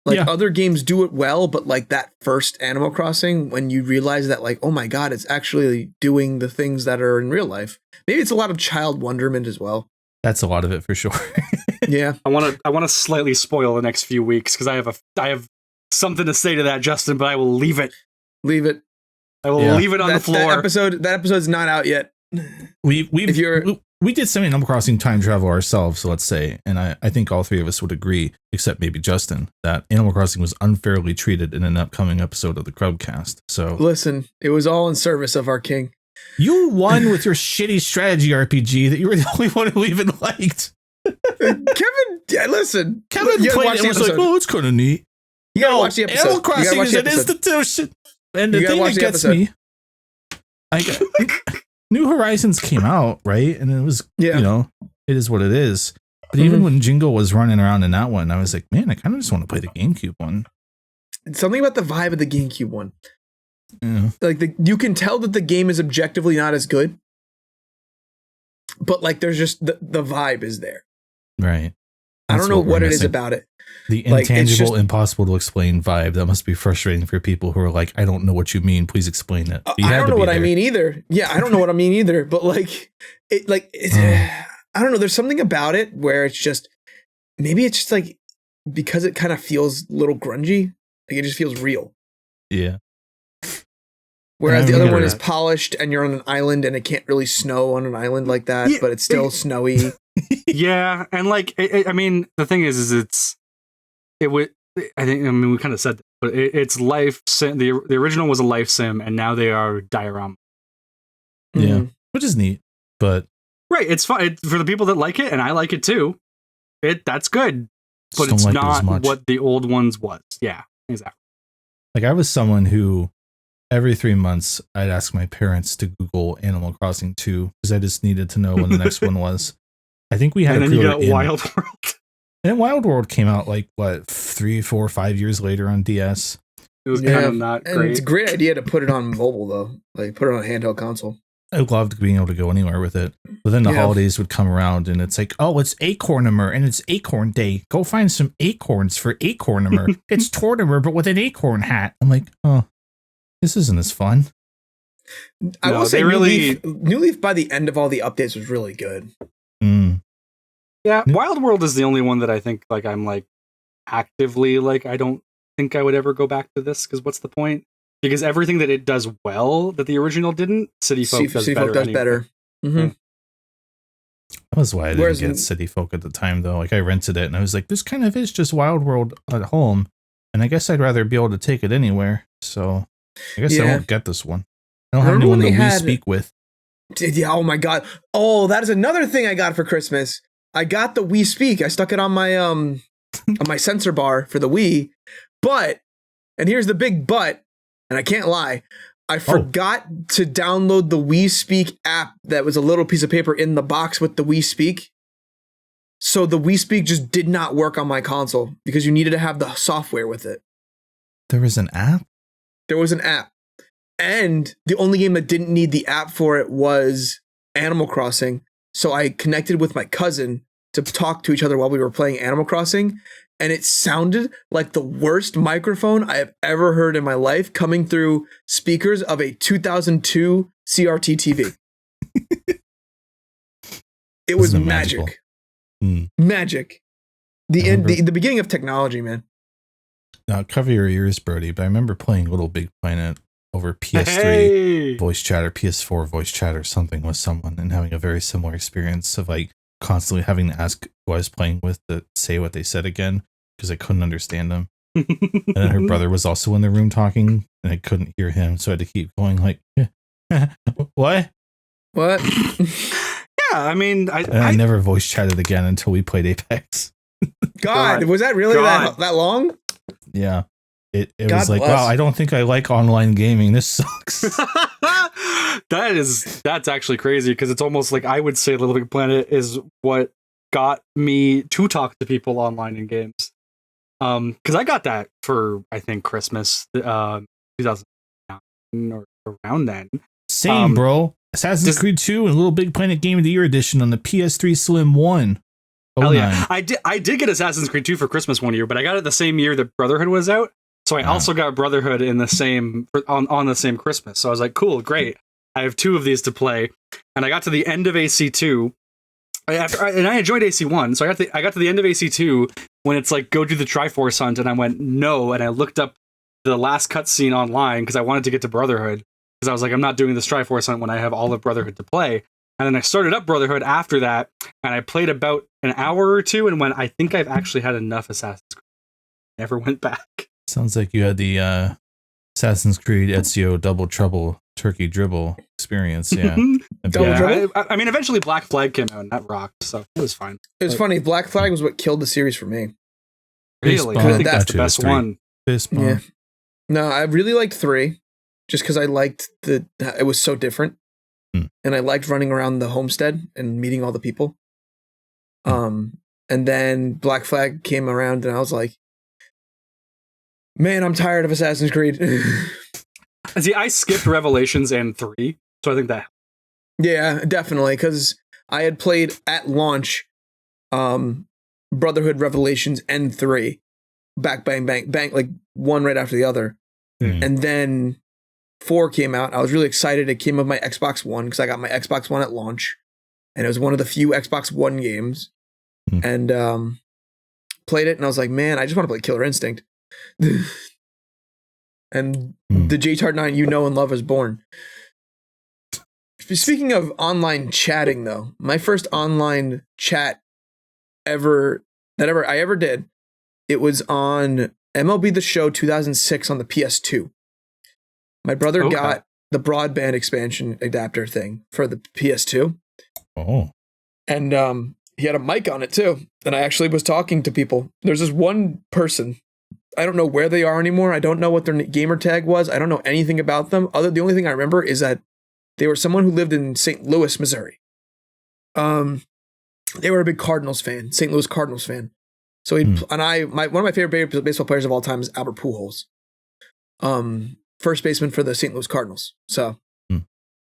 Like other games do it well, but like that first Animal Crossing, when you realize that like, oh my God, it's actually doing the things that are in real life. Maybe it's a lot of child wonderment as well. That's a lot of it for sure. Yeah. I want to slightly spoil the next few weeks because I have something to say to that, Justin, but I will leave it. Leave it. I will leave it on the floor. That episode's not out yet. We did some Animal Crossing time travel ourselves, let's say, and I think all three of us would agree, except maybe Justin, that Animal Crossing was unfairly treated in an upcoming episode of the Crubcast. So listen, it was all in service of our king. You won with your shitty strategy RPG that you were the only one who even liked. Kevin, listen. Kevin played it and was like, oh, it's kind of neat. You gotta watch the episode. Animal Crossing is an institution. And the thing that gets me, New Horizons came out, right? And it was, you know, it is what it is. But even when Jingle was running around in that one, I was like, man, I kind of just want to play the GameCube one. Something about the vibe of the GameCube one. Yeah. Like you can tell that the game is objectively not as good, but like there's just the vibe is there. Right. I don't know what it is about it. The intangible, impossible to explain vibe. That must be frustrating for people who are like, I don't know what you mean. Please explain it. I don't know what I mean either. Yeah, I don't know what I mean either. But like, I don't know. There's something about it where it's just, maybe it's just like, because it kind of feels a little grungy. Like it just feels real. Yeah. Whereas the other one is polished and you're on an island and it can't really snow on an island like that, but it's still snowy. Yeah. And like, I mean, the thing is we kind of said that, but it's life sim. The original was a life sim and now they are diorama. Yeah. Which is neat, but. Right. It's fun for the people that like it. And I like it too. That's good, but it's like not what the old ones was. Yeah, exactly. Like I was someone who every 3 months I'd ask my parents to Google Animal Crossing 2 because I just needed to know when the next one was. I think we had. And then you got Wild World. And Wild World came out like what 3, 4, 5 years later on DS. It was kind of not great. And it's a great idea to put it on mobile though, like put it on a handheld console. I loved being able to go anywhere with it. But then the holidays would come around and it's like, oh, it's Acornimer and it's Acorn Day. Go find some acorns for Acornimer. It's Tortimer, but with an acorn hat. I'm like, oh, this isn't as fun. I will say New Leaf by the end of all the updates was really good. Yeah, Wild World is the only one that I think like I'm like actively like I don't think I would ever go back to this because what's the point? Because everything that it does well that the original didn't, City Folk does better. Mm-hmm. That was why I didn't get City Folk at the time, though. Like I rented it, and I was like, "This kind of is just Wild World at home," and I guess I'd rather be able to take it anywhere. So I guess I won't get this one. I don't have anyone to Wii Speak with. Yeah. Oh my God. Oh, that is another thing I got for Christmas. I got the Wii Speak. I stuck it on my on my sensor bar for the Wii, and here's the big but. And I can't lie, I forgot to download the Wii Speak app that was a little piece of paper in the box with the Wii Speak. So the Wii Speak just did not work on my console because you needed to have the software with it. There was an app? There was an app. And the only game that didn't need the app for it was Animal Crossing. So I connected with my cousin to talk to each other while we were playing Animal Crossing. And it sounded like the worst microphone I have ever heard in my life coming through speakers of a 2002 CRT TV. It was magic. Magic. The beginning of technology, man. Now, cover your ears, Brody, but I remember playing Little Big Planet over PS3 voice chat or PS4 voice chat or something with someone and having a very similar experience of like constantly having to ask who I was playing with to say what they said again because I couldn't understand them. And then her brother was also in the room talking and I couldn't hear him, so I had to keep going like, what? Yeah, I mean, I never voice chatted again until we played Apex. God, was that really that long? Yeah. It was like, wow, I don't think I like online gaming. This sucks. That's actually crazy because it's almost like I would say Little Big Planet is what got me to talk to people online in games. Because I got that for I think Christmas 2009 or around then. Same, bro. Assassin's Creed 2 and Little Big Planet Game of the Year edition on the PS3 Slim 1. Hell yeah. I did get Assassin's Creed 2 for Christmas one year, but I got it the same year that Brotherhood was out. So I also got Brotherhood in the same on the same Christmas. So I was like, cool, great. I have 2 of these to play. And I got to the end of AC2. And I enjoyed AC1. So I got to the end of AC2 when it's like, go do the Triforce hunt. And I went, no. And I looked up the last cutscene online because I wanted to get to Brotherhood. Because I was like, I'm not doing this Triforce hunt when I have all of Brotherhood to play. And then I started up Brotherhood after that, and I played about an hour or 2, and went, I think I've actually had enough Assassin's Creed. Never went back. Sounds like you had the Assassin's Creed Ezio Double Trouble Turkey Dribble experience, yeah. I mean, eventually Black Flag came out, and that rocked, so it was fine. It was funny, Black Flag was what killed the series for me. Really? I think that's the best one. Yeah. No, I really liked 3. Just because I liked it was so different, and I liked running around the homestead and meeting all the people. And then Black Flag came around, and I was like, "Man, I'm tired of Assassin's Creed." See, I skipped Revelations and 3, so I think that. Yeah, definitely, because I had played at launch, Brotherhood, Revelations, and 3, bang, like one right after the other, and then 4 came out. I was really excited. It came with my Xbox One because I got my Xbox One at launch, and it was one of the few Xbox One games. And played it, and I was like, man, I just want to play Killer Instinct. And the JTAR 9 you know and love is born. Speaking of online chatting, though, my first online chat I ever did, it was on MLB The Show 2006 on the PS2. My brother got the broadband expansion adapter thing for the PS2. Oh. And he had a mic on it too. And I actually was talking to people. There's this one person. I don't know where they are anymore. I don't know what their gamer tag was. I don't know anything about them. The only thing I remember is that they were someone who lived in St. Louis, Missouri. They were a big Cardinals fan, St. Louis Cardinals fan. So one of my favorite baseball players of all time is Albert Pujols. First baseman for the St. Louis Cardinals. So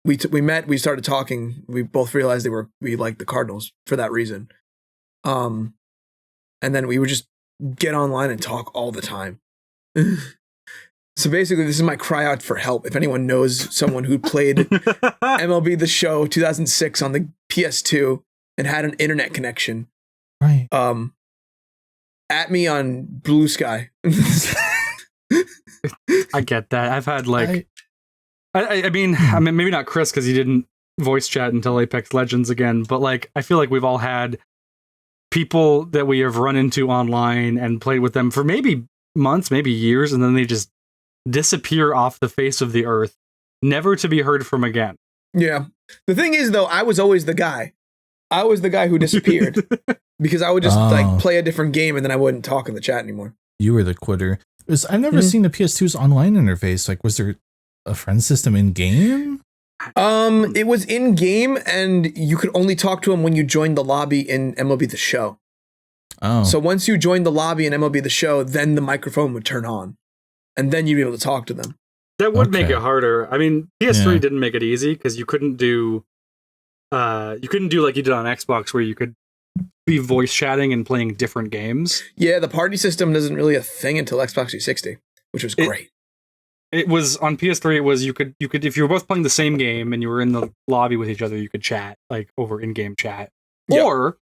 we met, we started talking. We both realized we liked the Cardinals for that reason. And then we would just get online and talk all the time. So basically, this is my cry out for help. If anyone knows someone who played MLB The Show 2006 on the PS2 and had an internet connection, right? At me on Blue Sky. I get that. I've had I mean, maybe not Chris because he didn't voice chat until Apex Legends again, but like I feel like we've all had people that we have run into online and played with them for maybe months, maybe years, and then they just disappear off the face of the earth, never to be heard from again. Yeah. The thing is, though, I was always the guy. I was the guy who disappeared because I would just like play a different game and then I wouldn't talk in the chat anymore. You were the quitter. I've never seen the PS2's online interface. Like, was there a friend system in game? It was in game, and you could only talk to him when you joined the lobby in MLB The Show. Oh. So once you joined the lobby in MLB The Show, then the microphone would turn on, and then you'd be able to talk to them. That would make it harder. I mean, PS3 didn't make it easy because you couldn't do like you did on Xbox where you could be voice chatting and playing different games. Yeah, the party system isn't really a thing until Xbox 360, which was great. It was on PS3. It was you could if you were both playing the same game and you were in the lobby with each other, you could chat like over in-game chat. Yep. Or,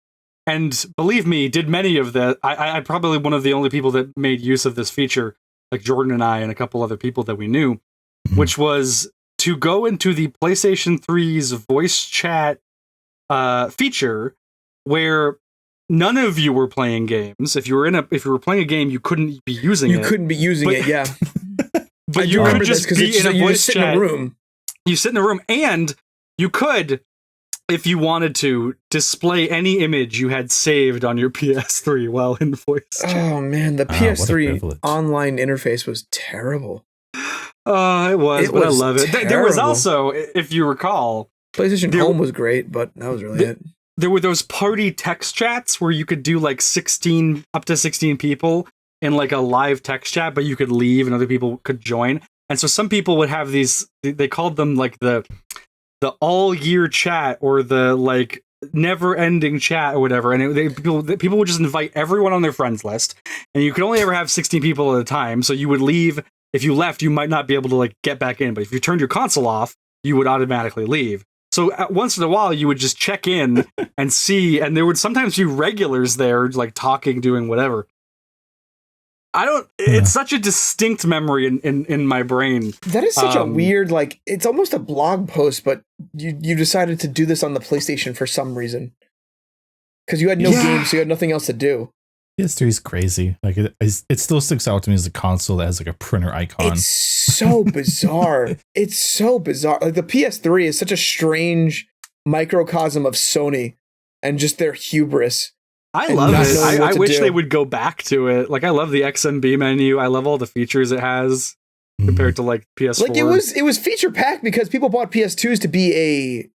and believe me, did many of that. I probably one of the only people that made use of this feature, like Jordan and I and a couple other people that we knew, which was to go into the PlayStation 3's voice chat feature where none of you were playing games. If you were playing a game, you couldn't be using it. You couldn't be using it, yeah. But you could just be in a voice chat. In a room. You sit in a room, and you could, if you wanted to, display any image you had saved on your PS3 while in voice chat. Oh man, the PS3 online interface was terrible. It was, but I love it. There was also, if you recall, PlayStation Home was great, but that was really it. There were those party text chats where you could do like up to 16 people in like a live text chat, but you could leave and other people could join. And so some people would have these, they called them like the all year chat or the like never ending chat or whatever. And people would just invite everyone on their friends list. And you could only ever have 16 people at a time. So you would leave. If you left, you might not be able to like get back in. But if you turned your console off, you would automatically leave. So once in a while, you would just check in and see. And there would sometimes be regulars there, like talking, doing whatever. It's such a distinct memory in my brain. That is such a weird, like, it's almost a blog post, but you decided to do this on the PlayStation for some reason. Because you had no games, so you had nothing else to do. PS3 is crazy. Like, it still sticks out to me as a console that has like a printer icon. It's so bizarre. It's so bizarre. Like, the PS3 is such a strange microcosm of Sony and just their hubris. I love it. I wish they would go back to it. Like, I love the XMB menu. I love all the features it has compared to like PS4. Like, it was feature packed because people bought PS2s to be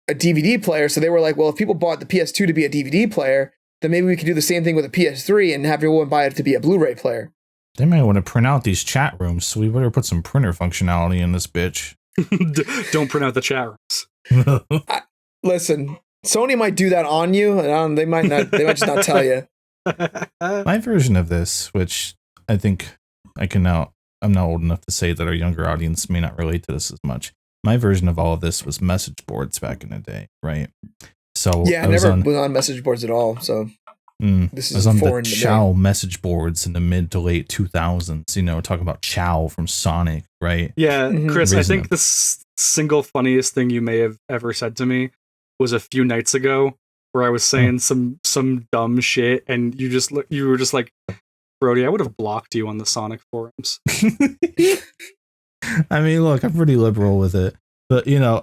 a DVD player. So they were like, well, if people bought the PS2 to be a DVD player, then maybe we could do the same thing with a PS3 and have everyone buy it to be a Blu-ray player. They might want to print out these chat rooms, so we better put some printer functionality in this bitch. Don't print out the chat rooms. Listen. Sony might do that on you, and they might not. They might just not tell you. My version of this, which I think I'm not old enough to say that our younger audience may not relate to this as much. My version of all of this was message boards back in the day, right? So yeah, I never was on message boards at all. So this is on foreign the to Chow me. message boards in the mid to late 2000s. You know, talking about Chow from Sonic, right? Yeah, Chris, I think the single funniest thing you may have ever said to me was a few nights ago where I was saying some dumb shit and you were just like, Brody, I would have blocked you on the Sonic forums. I mean, look, I'm pretty liberal with it, but you know,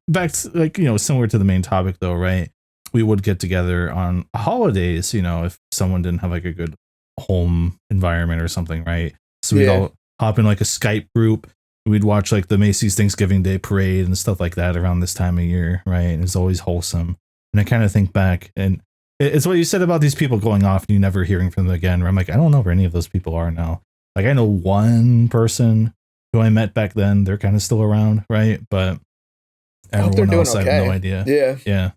back to, like, you know, similar to the main topic though, right? We would get together on holidays, you know, if someone didn't have like a good home environment or something, right? So we'd all hop in like a Skype group. We'd watch like the Macy's Thanksgiving Day parade and stuff like that around this time of year, right? And it's always wholesome. And I kind of think back, and it's what you said about these people going off and you never hearing from them again. Where I'm like, I don't know where any of those people are now. Like, I know one person who I met back then. They're kind of still around, right? But everyone else, I have no idea. Yeah.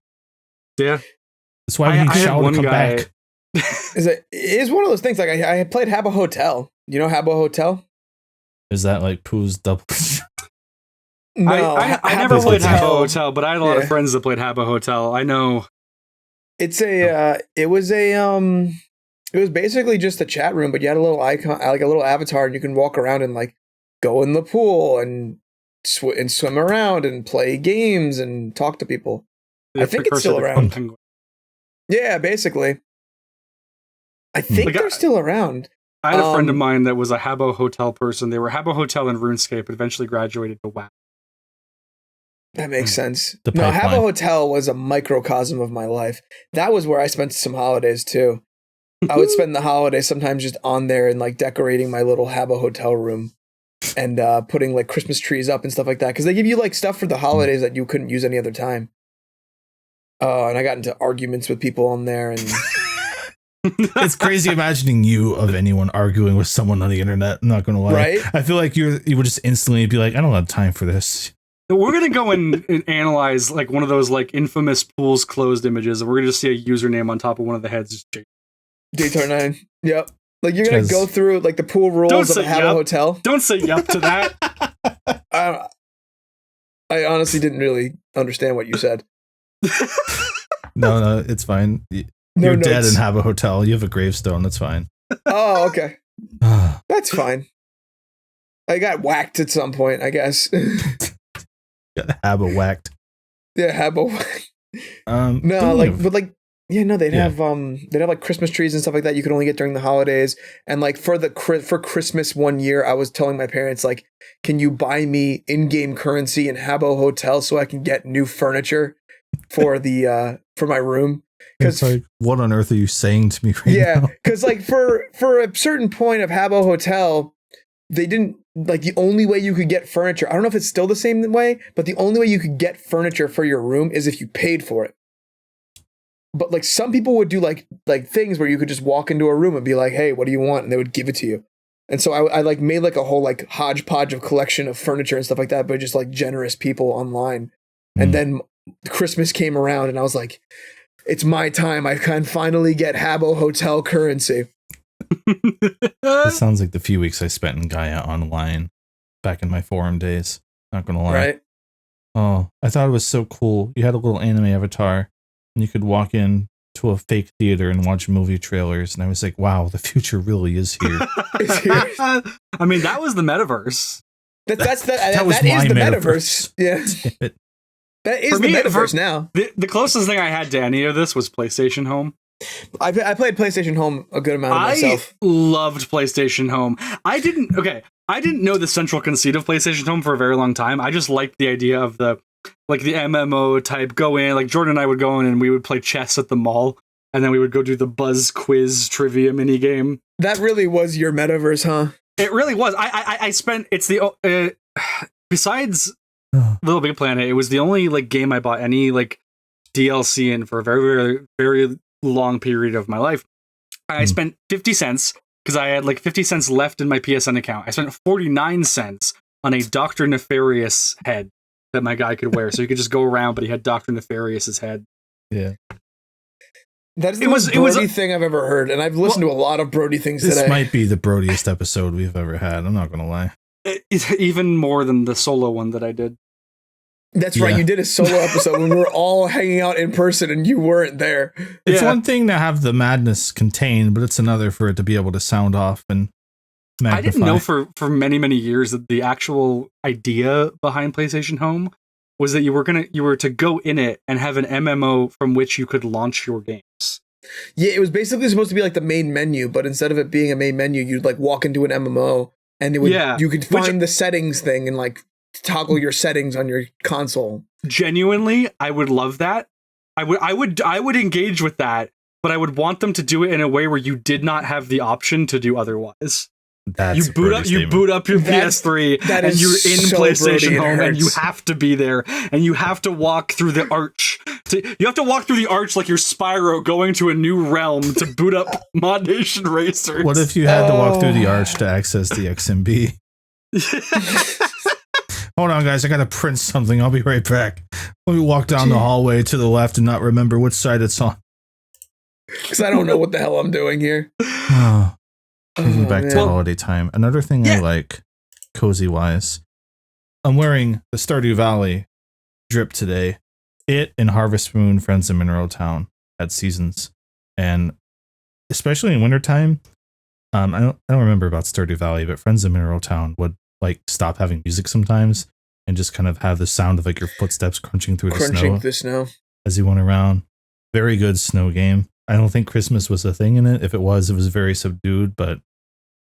That's why we need Shao to come back. It is one of those things. Like, I played Habbo Hotel. You know Habbo Hotel? Is that like Pooh's double? No, I never played Habbo Hotel, but I had a lot of friends that played Habbo Hotel. I know. It's it was basically just a chat room, but you had a little icon, like a little avatar, and you can walk around and like go in the pool and swim around and play games and talk to people. I think it's still around. Yeah, basically. I think they're still around. I had a friend of mine that was a Habbo Hotel person. They were Habbo Hotel and RuneScape, but eventually graduated to WoW. That makes sense. No, Habbo Hotel was a microcosm of my life. That was where I spent some holidays too. I would spend the holidays sometimes just on there and like decorating my little Habbo Hotel room and putting like Christmas trees up and stuff like that. Because they give you like stuff for the holidays that you couldn't use any other time. And I got into arguments with people on there and... It's crazy imagining you of anyone arguing with someone on the internet. I'm not gonna lie. Right? I feel like you would just instantly be like, I don't have time for this. We're gonna go and analyze like one of those like infamous pools closed images, and we're gonna just see a username on top of one of the heads. Daytar9. Yep. Like you're gonna go through like the pool rules of a Habbo Hotel. Don't say yup to that. I honestly didn't really understand what you said. No, it's fine. You're dead in Habbo Hotel. You have a gravestone. That's fine. Oh, okay. That's fine. I got whacked at some point, I guess. Got Habbo whacked. Yeah, Habbo whacked. They'd have like Christmas trees and stuff like that you could only get during the holidays. And like for Christmas one year, I was telling my parents, like, can you buy me in-game currency in Habbo Hotel so I can get new furniture for the for my room? Because like, what on earth are you saying to me right now? Yeah, because like for a certain point of Habbo Hotel, they didn't like the only way you could get furniture. I don't know if it's still the same way, but the only way you could get furniture for your room is if you paid for it. But like some people would do like things where you could just walk into a room and be like, "Hey, what do you want?" and they would give it to you. And so I like made like a whole like hodgepodge of collection of furniture and stuff like that, but just like generous people online. And then Christmas came around and I was like, it's my time. I can finally get Habbo Hotel currency. This sounds like the few weeks I spent in Gaia Online back in my forum days. Not gonna lie. Right? Oh, I thought it was so cool. You had a little anime avatar and you could walk in to a fake theater and watch movie trailers. And I was like, wow, the future really is here. I mean, that was the metaverse. That is the metaverse. Yeah. That is the metaverse now. The closest thing I had to any of this was PlayStation Home. I played PlayStation Home a good amount of myself. I loved PlayStation Home. I didn't know the central conceit of PlayStation Home for a very long time. I just liked the idea of the MMO type go in. Like Jordan and I would go in and we would play chess at the mall, and then we would go do the buzz quiz trivia mini game. That really was your metaverse, huh? It really was. I spent besides Little Big Planet, it was the only like game I bought any like DLC in for a very, very, very long period of my life. I spent 50 cents because I had like 50 cents left in my PSN account. I spent 49 cents on a Dr. Nefarious head that my guy could wear. So he could just go around, but he had Dr. Nefarious's head. Yeah. That is the most Brody thing I've ever heard. And I've listened to a lot of Brody things today. This might be the Brodiest episode we've ever had. I'm not going to lie. Even more than the solo one that I did. That's right. You did a solo episode when we were all hanging out in person and you weren't there. It's one thing to have the madness contained, but it's another for it to be able to sound off and magnify. I didn't know for many, many years that the actual idea behind PlayStation Home was that you were to go in it and have an MMO from which you could launch your games. Yeah, it was basically supposed to be like the main menu, but instead of it being a main menu, you'd like walk into an MMO and it would you could find the settings thing and like toggle your settings on your console. Genuinely, I would love that. I would engage with that, but I would want them to do it in a way where you did not have the option to do otherwise. That's you boot up your PS3 and you're in so PlayStation Home and you have to be there and you have to walk through the arch. You have to walk through the arch like you're Spyro going to a new realm to boot up Mod Nation Racers. What if you had to walk through the arch to access the XMB? Hold on, guys. I got to print something. I'll be right back. Let me walk down the hallway to the left and not remember which side it's on. Because I don't know what the hell I'm doing here. Back to holiday time. Another thing I like, cozy-wise, I'm wearing the Stardew Valley drip today. It and Harvest Moon, Friends of Mineral Town had seasons. And especially in wintertime, I don't remember about Stardew Valley, but Friends of Mineral Town would like stop having music sometimes and just kind of have the sound of like your footsteps crunching through the snow as you went around. Very good snow game. I don't think Christmas was a thing in it. If it was very subdued, but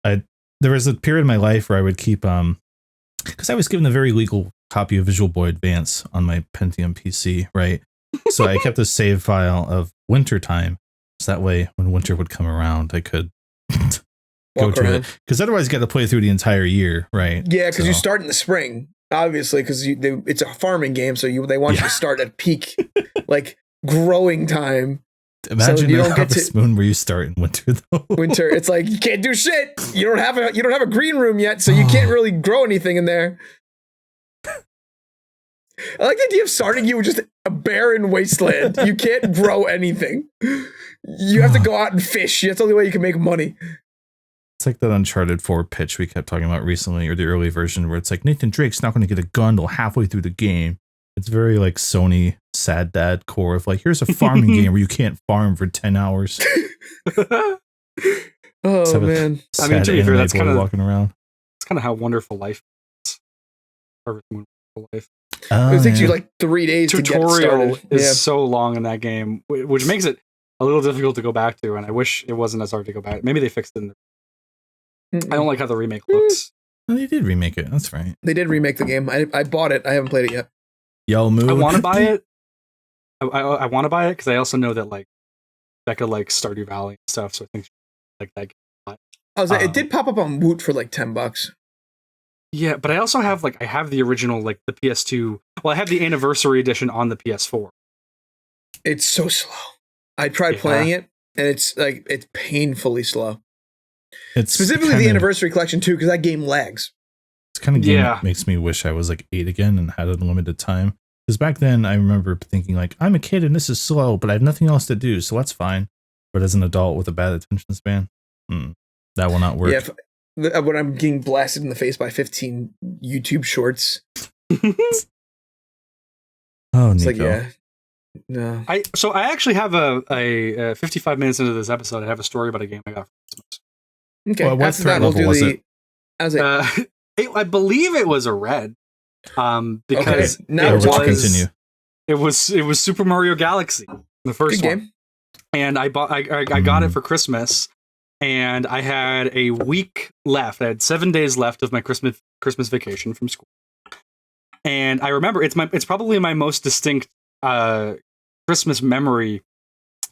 there was a period in my life where I would keep because I was given a very legal copy of Visual Boy Advance on my Pentium PC, right? So I kept a save file of wintertime. So that way when winter would come around, I could go to it, because otherwise you got to play through the entire year, right? Yeah, because you start in the spring, obviously, because it's a farming game, so they want you to start at peak, like growing time. Imagine you don't Harvest Moon where you start in winter though. Winter, it's like you can't do shit. You don't have a green room yet, so you can't really grow anything in there. I like the idea of starting you with just a barren wasteland. You can't grow anything. You have to go out and fish. That's the only way you can make money. It's like that Uncharted 4 pitch we kept talking about recently, or the early version where it's like Nathan Drake's not going to get a gun till halfway through the game. It's very like Sony sad dad core of like, here's a farming game where you can't farm for 10 hours. Oh man. I mean, to be fair, that's kind of walking around. It's kind of how Wonderful Life is. Wonderful Life. It takes you like 3 days to get started. Tutorial is so long in that game, which makes it a little difficult to go back to, and I wish it wasn't as hard to go back. Maybe they fixed it. I don't like how the remake looks. Well, they did remake it. That's right. They did remake the game. I bought it. I haven't played it yet. Yellow Moon. I want to buy it. I want to buy it because I also know that like Becca likes Stardew Valley and stuff, so I think she like that game a lot. I was like, it did pop up on Woot for like $10. Yeah, but I also have I have the original like the PS2. Well, I have the anniversary edition on the PS4. It's so slow. I tried playing it, and it's painfully slow. It's specifically the Anniversary Collection too, because that game lags. It's kind of game that makes me wish I was like 8 again and had unlimited time. Because back then I remember thinking like, I'm a kid and this is slow, but I have nothing else to do, so that's fine. But as an adult with a bad attention span, that will not work. Yeah, when I'm getting blasted in the face by 15 YouTube shorts. Oh, it's Nico. like, yeah. No. I actually have a 55 minutes into this episode, I have a story about a game I got for Christmas. Okay. Well, what threat level was it? I believe it was a red. Because now it was Super Mario Galaxy, the first one. Game. And I got it for Christmas, and I had a week left. I had 7 days left of my Christmas vacation from school. And I remember it's probably my most distinct Christmas memory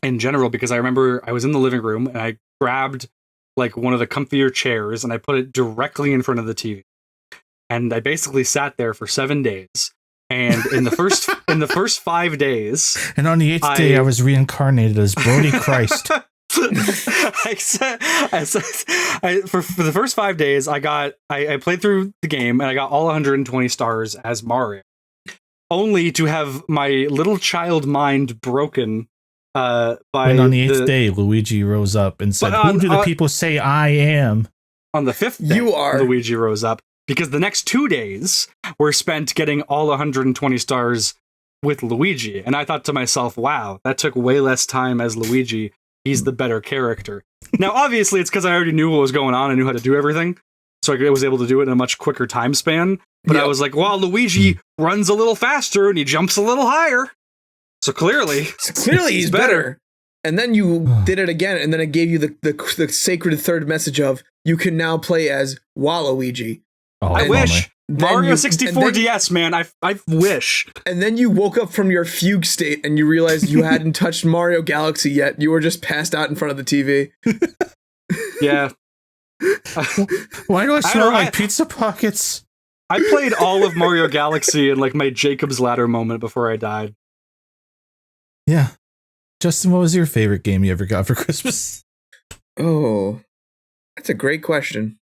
in general, because I remember I was in the living room and I grabbed like one of the comfier chairs and I put it directly in front of the TV. And I basically sat there for 7 days. And in the first 5 days, and on the 8th day, I was reincarnated as Brody Christ. For the first 5 days, I played through the game and I got all 120 stars as Mario, only to have my little child mind broken. And on the 8th day, Luigi rose up and said, "Who do the people say I am?" On the 5th day, you are. Luigi rose up. Because the next 2 days were spent getting all 120 stars with Luigi. And I thought to myself, wow, that took way less time as Luigi. He's the better character. Now, obviously, it's because I already knew what was going on. I knew how to do everything. So I was able to do it in a much quicker time span. But I was like, well, Luigi runs a little faster and he jumps a little higher. So clearly he's better. And then you did it again. And then it gave you the sacred third message of you can now play as Waluigi. Oh, I wish. Mario 64 DS, man. I wish. And then you woke up from your fugue state and you realized you hadn't touched Mario Galaxy yet. You were just passed out in front of the TV. Yeah. Why do I smell like pizza pockets? I played all of Mario Galaxy in like my Jacob's Ladder moment before I died. Yeah. Justin, what was your favorite game you ever got for Christmas? Oh, that's a great question.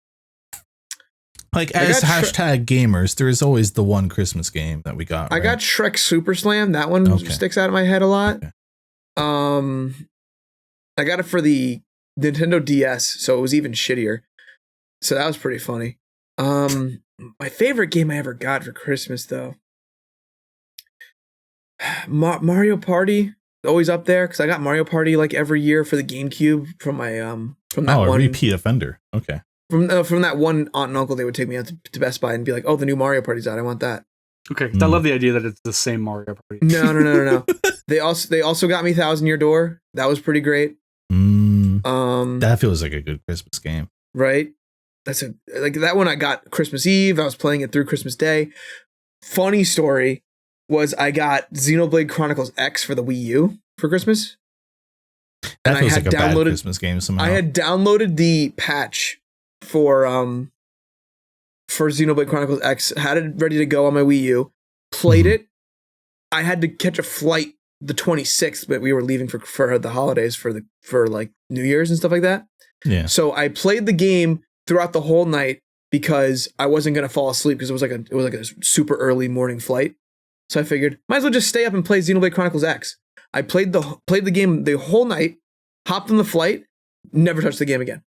Like, as hashtag gamers, there is always the one Christmas game that we got. I got Shrek Super Slam. That one sticks out of my head a lot. Okay. I got it for the Nintendo DS, so it was even shittier. So that was pretty funny. My favorite game I ever got for Christmas, though, Mario Party, always up there, because I got Mario Party like every year for the GameCube from my from that one. A repeat offender. Okay. From that one aunt and uncle, they would take me out to Best Buy and be like, "Oh, the new Mario Party's out. I want that." Okay, I love the idea that it's the same Mario Party. No. They also got me 1,000 Year Door. That was pretty great. That feels like a good Christmas game, right? Like that one I got Christmas Eve. I was playing it through Christmas Day. Funny story was I got Xenoblade Chronicles X for the Wii U for Christmas. That feels like a bad Christmas game somehow. I had downloaded the patch for Xenoblade Chronicles X, had it ready to go on my Wii U, played it. I had to catch a flight the 26th, but we were leaving for the holidays for like New Year's and stuff like that. Yeah. So I played the game throughout the whole night because I wasn't gonna fall asleep because it was like a super early morning flight. So I figured might as well just stay up and play Xenoblade Chronicles X. I played the game the whole night, hopped on the flight, never touched the game again.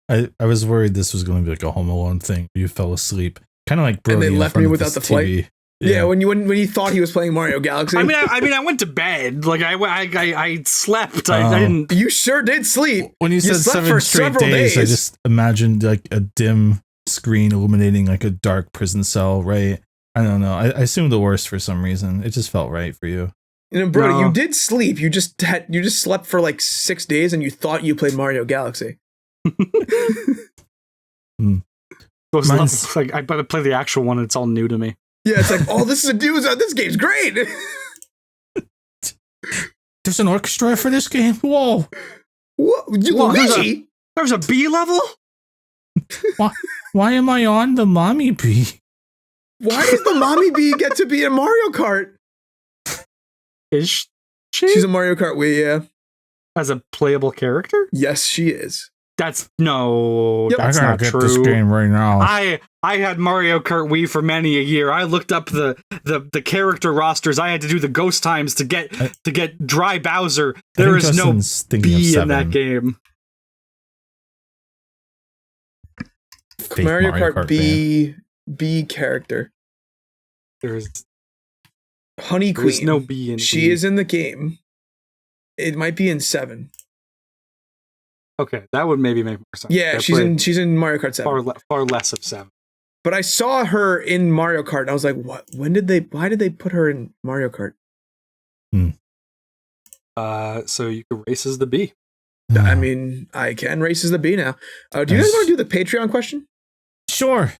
I was worried this was going to be like a Home Alone thing. You fell asleep, kind of like Brody, and they left me without the TV. flight. Yeah, when you thought he was playing Mario Galaxy. I mean, I went to bed. Like I slept. I didn't. You sure did sleep. When you said 7 straight days, I just imagined like a dim screen illuminating like a dark prison cell. Right? I don't know. I assumed the worst for some reason. It just felt right for you. You know, Brody, you did sleep. You just slept for like 6 days, and you thought you played Mario Galaxy. Like I play the actual one and it's all new to me. Yeah, it's like, oh, this game's great. There's an orchestra for this game. Whoa. Luigi? There's a B level? Why am I on the mommy bee? Why does the mommy bee get to be in Mario Kart? Is she? She's a Mario Kart Wii, yeah. As a playable character? Yes, she is. That's no. Yep. That's I gotta not get true. this game right now. I had Mario Kart Wii for many a year. I looked up the character rosters. I had to do the ghost times to get Dry Bowser. There is no B in that game. Mario Kart B character. There's Honey Queen. There's no B in She B. is in the game. It might be in 7. Okay, that would maybe make more sense. Yeah, she's in Mario Kart 7. Far less of 7. But I saw her in Mario Kart and I was like, what? Why did they put her in Mario Kart? So you can race as the B. I mean, I can race as the B now. Do you guys want to do the Patreon question? Sure.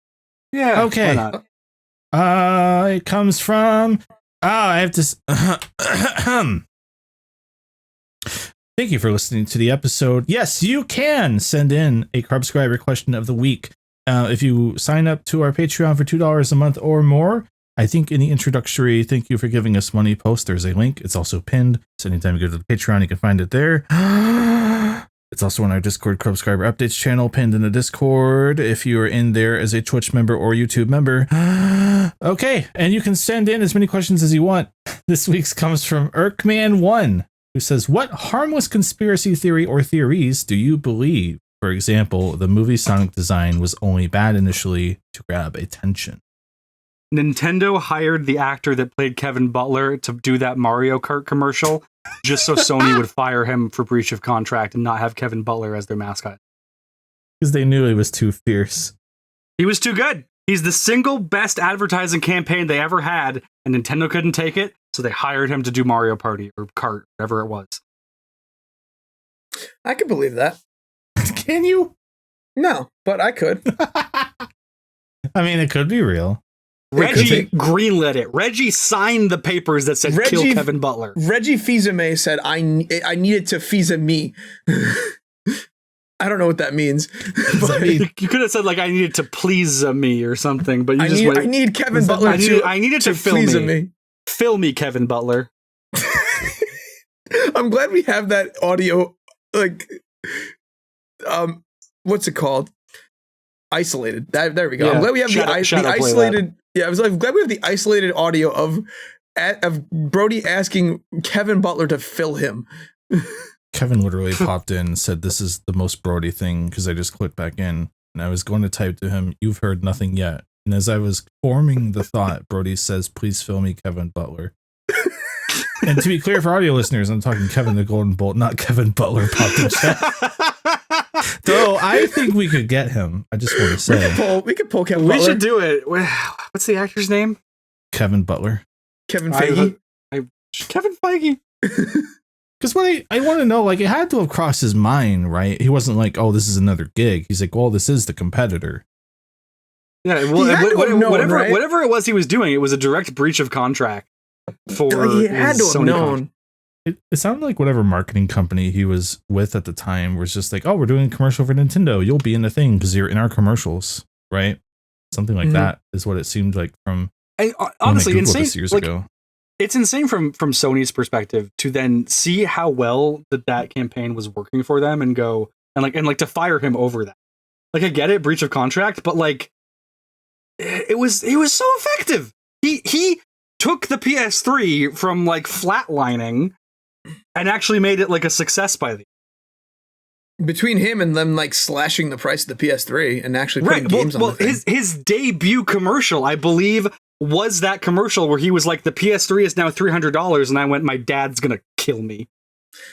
Yeah. Okay. Why not? It comes from. I have to. Thank you for listening to the episode. Yes, you can send in a Crubscriber question of the week. If you sign up to our Patreon for $2 a month or more, I think in the introductory "thank you for giving us money" post, there's a link. It's also pinned. So anytime you go to the Patreon, you can find it there. It's also on our Discord Crubscriber updates channel, pinned in the Discord if you are in there as a Twitch member or YouTube member. Okay, and you can send in as many questions as you want. This week's comes from Erkman1, who says, what harmless conspiracy theory or theories do you believe? For example, the movie Sonic design was only bad initially to grab attention. Nintendo hired the actor that played Kevin Butler to do that Mario Kart commercial just so Sony would fire him for breach of contract and not have Kevin Butler as their mascot. Because they knew he was too fierce. He was too good. He's the single best advertising campaign they ever had, and Nintendo couldn't take it, so they hired him to do Mario Party or Kart, whatever it was. I could believe that. Can you? No, but I could. I mean, it could be real. Reggie greenlit it. Reggie signed the papers that said kill Kevin Butler. Reggie Fils-Aimé said, I needed to Fils-Aimé. I don't know what that means. But you could have said, like, I needed to please me or something, but you I need Kevin Butler I needed to fill me. Fill me, Kevin Butler. I'm glad we have that audio, like, what's it called? Isolated. There we go. Yeah. I'm glad we have the isolated. Yeah, I'm glad we have the isolated audio of Brody asking Kevin Butler to fill him. Kevin literally popped in and said, this is the most Brody thing, because I just clicked back in and I was going to type to him, you've heard nothing yet. And as I was forming the thought, Brody says, please fill me, Kevin Butler. And to be clear for audio listeners, I'm talking Kevin the Golden Bolt, not Kevin Butler popped in chat. Though I think we could get him. I just want to say. We could pull Kevin Butler. We should do it. What's the actor's name? Kevin Butler. Kevin Feige. Kevin Feige. Because what I want to know, like, it had to have crossed his mind, right? He wasn't like, oh, this is another gig. He's like, well, this is the competitor. Yeah, well, whatever it was he was doing, it was a direct breach of contract for he had to have known. It sounded like whatever marketing company he was with at the time was just like, oh, we're doing a commercial for Nintendo. You'll be in the thing because you're in our commercials, right? Something like that is what it seemed like from honestly insane years ago. It's insane from Sony's perspective to then see how well that campaign was working for them and go and to fire him over that. Like, I get it, breach of contract, but like it was so effective. He took the PS3 from like flatlining and actually made it like a success by the between him and them like slashing the price of the PS3 and actually putting games on the thing. His debut commercial, I believe, was that commercial where he was like, the PS3 is now $300, and I went, my dad's gonna kill me.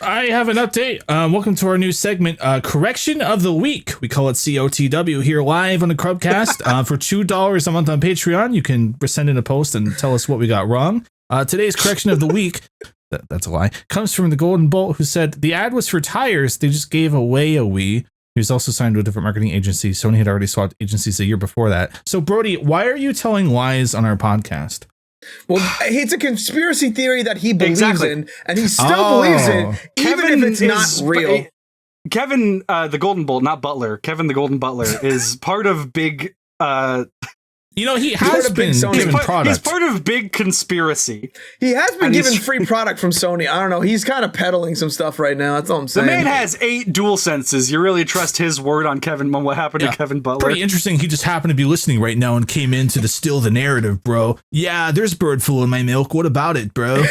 I have an update. Welcome to our new segment, Correction of the Week. We call it COTW here live on the Crubcast. For $2 a month on Patreon, you can send in a post and tell us what we got wrong. Today's correction of the week, that's a lie, comes from the Golden Bolt, who said, the ad was for tires. They just gave away a Wii. He was also signed to a different marketing agency. Sony had already swapped agencies a year before that. So, Brody, why are you telling lies on our podcast? Well, it's a conspiracy theory that he believes in, and he still believes it, even if it's not real. Kevin, the Golden Bolt, not Butler. Kevin, the Golden Butler, is part of big. Yeah, You know, he has been given product. He's part of big conspiracy. He has been given free product from Sony. I don't know. He's kind of peddling some stuff right now. That's all I'm saying. The man has 8 dual senses. You really trust his word on what happened to Kevin Butler? Pretty interesting. He just happened to be listening right now and came in to distill the narrative, bro. Yeah, there's bird flu in my milk. What about it, bro?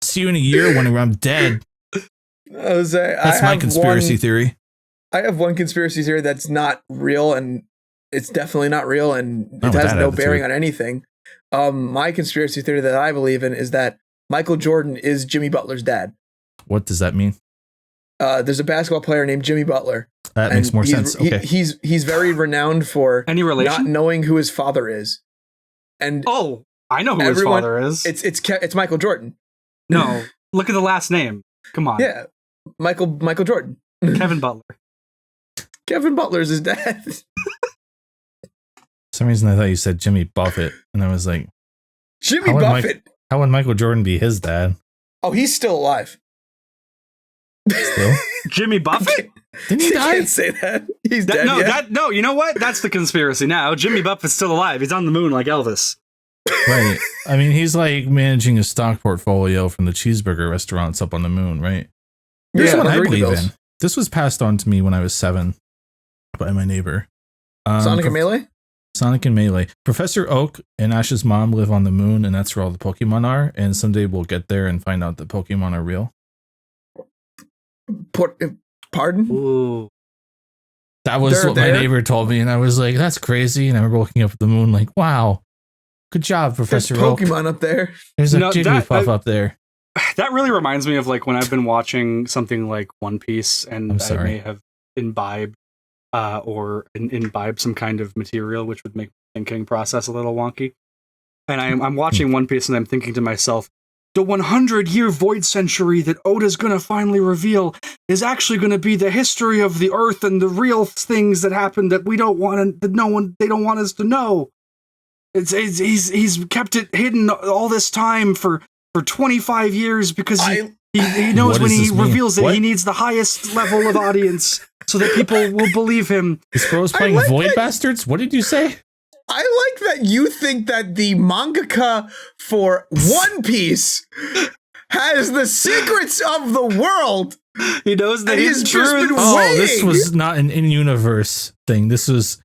See you in a year when I'm dead. That's my conspiracy theory. I have one conspiracy theory that's not real, and it's definitely not real, and it has no bearing on anything. My conspiracy theory that I believe in is that Michael Jordan is Jimmy Butler's dad. What does that mean? There's a basketball player named Jimmy Butler. That makes more sense. Okay. He's very renowned for any relation? Not knowing who his father is. And I know who his father is. It's Michael Jordan. No, look at the last name. Come on. Yeah, Michael Jordan. Kevin Butler. Kevin Butler's his dad. For some reason I thought you said Jimmy Buffett, and I was like, Jimmy Buffett. How would Michael Jordan be his dad? Oh, he's still alive. Still? Jimmy Buffett? Didn't he die? You can't say that. He's dead. No, you know what? That's the conspiracy now. Jimmy Buffett's still alive. He's on the moon like Elvis. Right. I mean, he's like managing a stock portfolio from the cheeseburger restaurants up on the moon, right? Here's what I believe in. This was passed on to me when I was 7 by my neighbor. Sonic and Melee? Sonic and Melee. Professor Oak and Ash's mom live on the moon, and that's where all the Pokemon are. And someday we'll get there and find out that Pokemon are real. Pardon? Ooh. That was what my neighbor told me, and I was like, that's crazy. And I remember looking up at the moon like, wow, good job, Professor Oak. There's Pokemon up there. There's a Jigglypuff up there. That really reminds me of like when I've been watching something like One Piece, and I may have imbibed some kind of material which would make the thinking process a little wonky. And I'm watching One Piece and I'm thinking to myself, the 100-year void century that Oda's going to finally reveal is actually going to be the history of the Earth and the real things that happened that we don't want they don't want us to know. He's kept it hidden all this time for 25 years because he knows when he reveals it, he needs the highest level of audience so that people will believe him. Is Bros playing Void Bastards? What did you say? I like that you think that the mangaka for One Piece has the secrets of the world. He knows that he's just been waiting. This was not an in-universe thing. This was...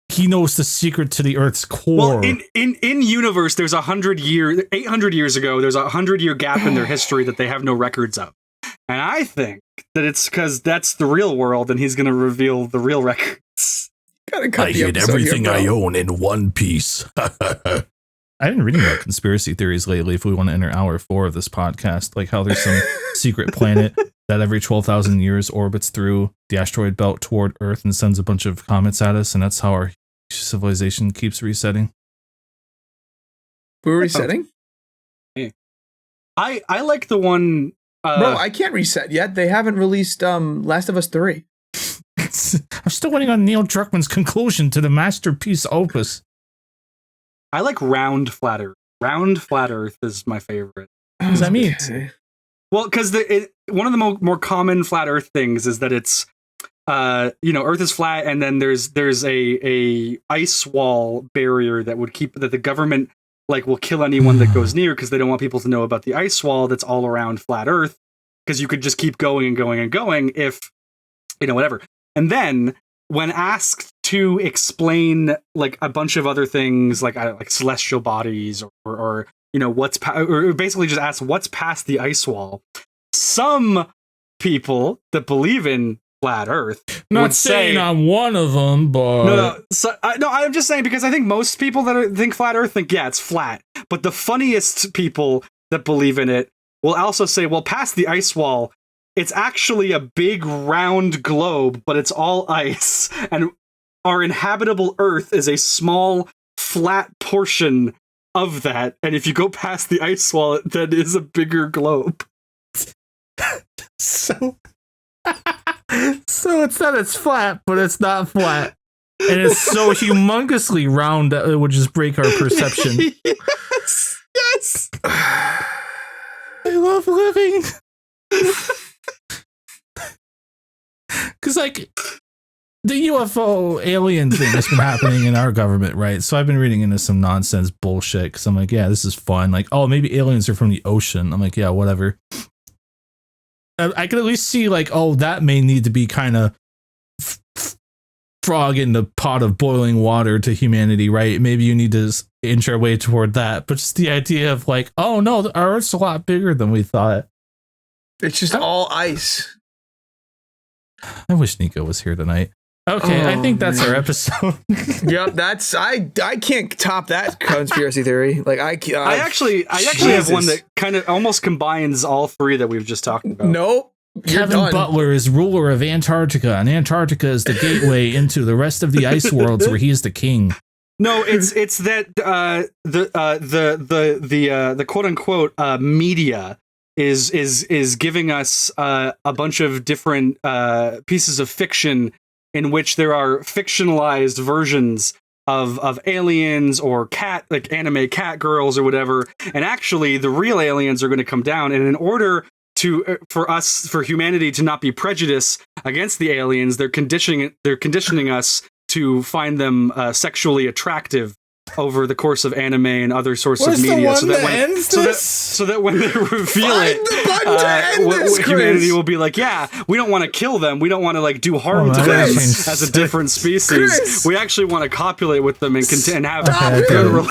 He knows the secret to the Earth's core. Well, in universe, there's 800 years ago, there's 100-year gap in their history that they have no records of. And I think that it's because that's the real world and he's going to reveal the real records. I hid everything I own in one piece. I've been reading about conspiracy theories lately if we want to enter hour 4 of this podcast, like how there's some secret planet that every 12,000 years orbits through the asteroid belt toward Earth and sends a bunch of comets at us, and that's how our civilization keeps resetting. We're resetting? I like the one... Bro, I can't reset yet. They haven't released Last of Us 3. I'm still waiting on Neil Druckmann's conclusion to the masterpiece opus. I like round flat Earth. Round flat Earth is my favorite. What does that mean? Well, because one of the more common flat Earth things is that it's, Earth is flat, and then there's a ice wall barrier that would keep that the government will kill anyone that goes near because they don't want people to know about the ice wall that's all around flat Earth, because you could just keep going and going and going if whatever. And then when asked to explain a bunch of other things like celestial bodies or or basically just ask what's past the ice wall, some people that believe in flat Earth not saying I'm one of them, but I'm just saying because I think most people that think flat Earth think it's flat, but the funniest people that believe in it will also say, well, past the ice wall, it's actually a big round globe, but it's all ice, and our inhabitable Earth is a small flat portion of that, and if you go past the ice wall, that is a bigger globe. So it's that it's flat, but it's not flat. And it's so humongously round that it would just break our perception. Yes. I love living. Because the UFO alien thing that's been happening in our government, right? So I've been reading into some nonsense bullshit because I'm like, yeah, this is fun. Like, oh, maybe aliens are from the ocean. I'm like, yeah, whatever. I could at least see like, oh, that may need to be kind of frog in the pot of boiling water to humanity, right? Maybe you need to inch our way toward that. But just the idea of like, oh no, our Earth's a lot bigger than we thought. It's just all ice. I wish Nico was here tonight. Okay, I think that's our episode. Yep, that's I can't top that conspiracy theory. Like I actually have one that kind of almost combines all three that we've just talked about. Nope. Kevin Butler is ruler of Antarctica, and Antarctica is the gateway into the rest of the ice worlds where he is the king. No, it's that the quote unquote media is giving us a bunch of different pieces of fiction in which there are fictionalized versions of aliens or cat, like anime cat girls or whatever, and actually the real aliens are going to come down, and in order for humanity to not be prejudiced against the aliens, they're conditioning us to find them sexually attractive over the course of anime and other sorts of media, so that when they reveal humanity will be like, yeah, we don't want to kill them, we don't want to like do harm to them as a different species. We actually want to copulate with them and have good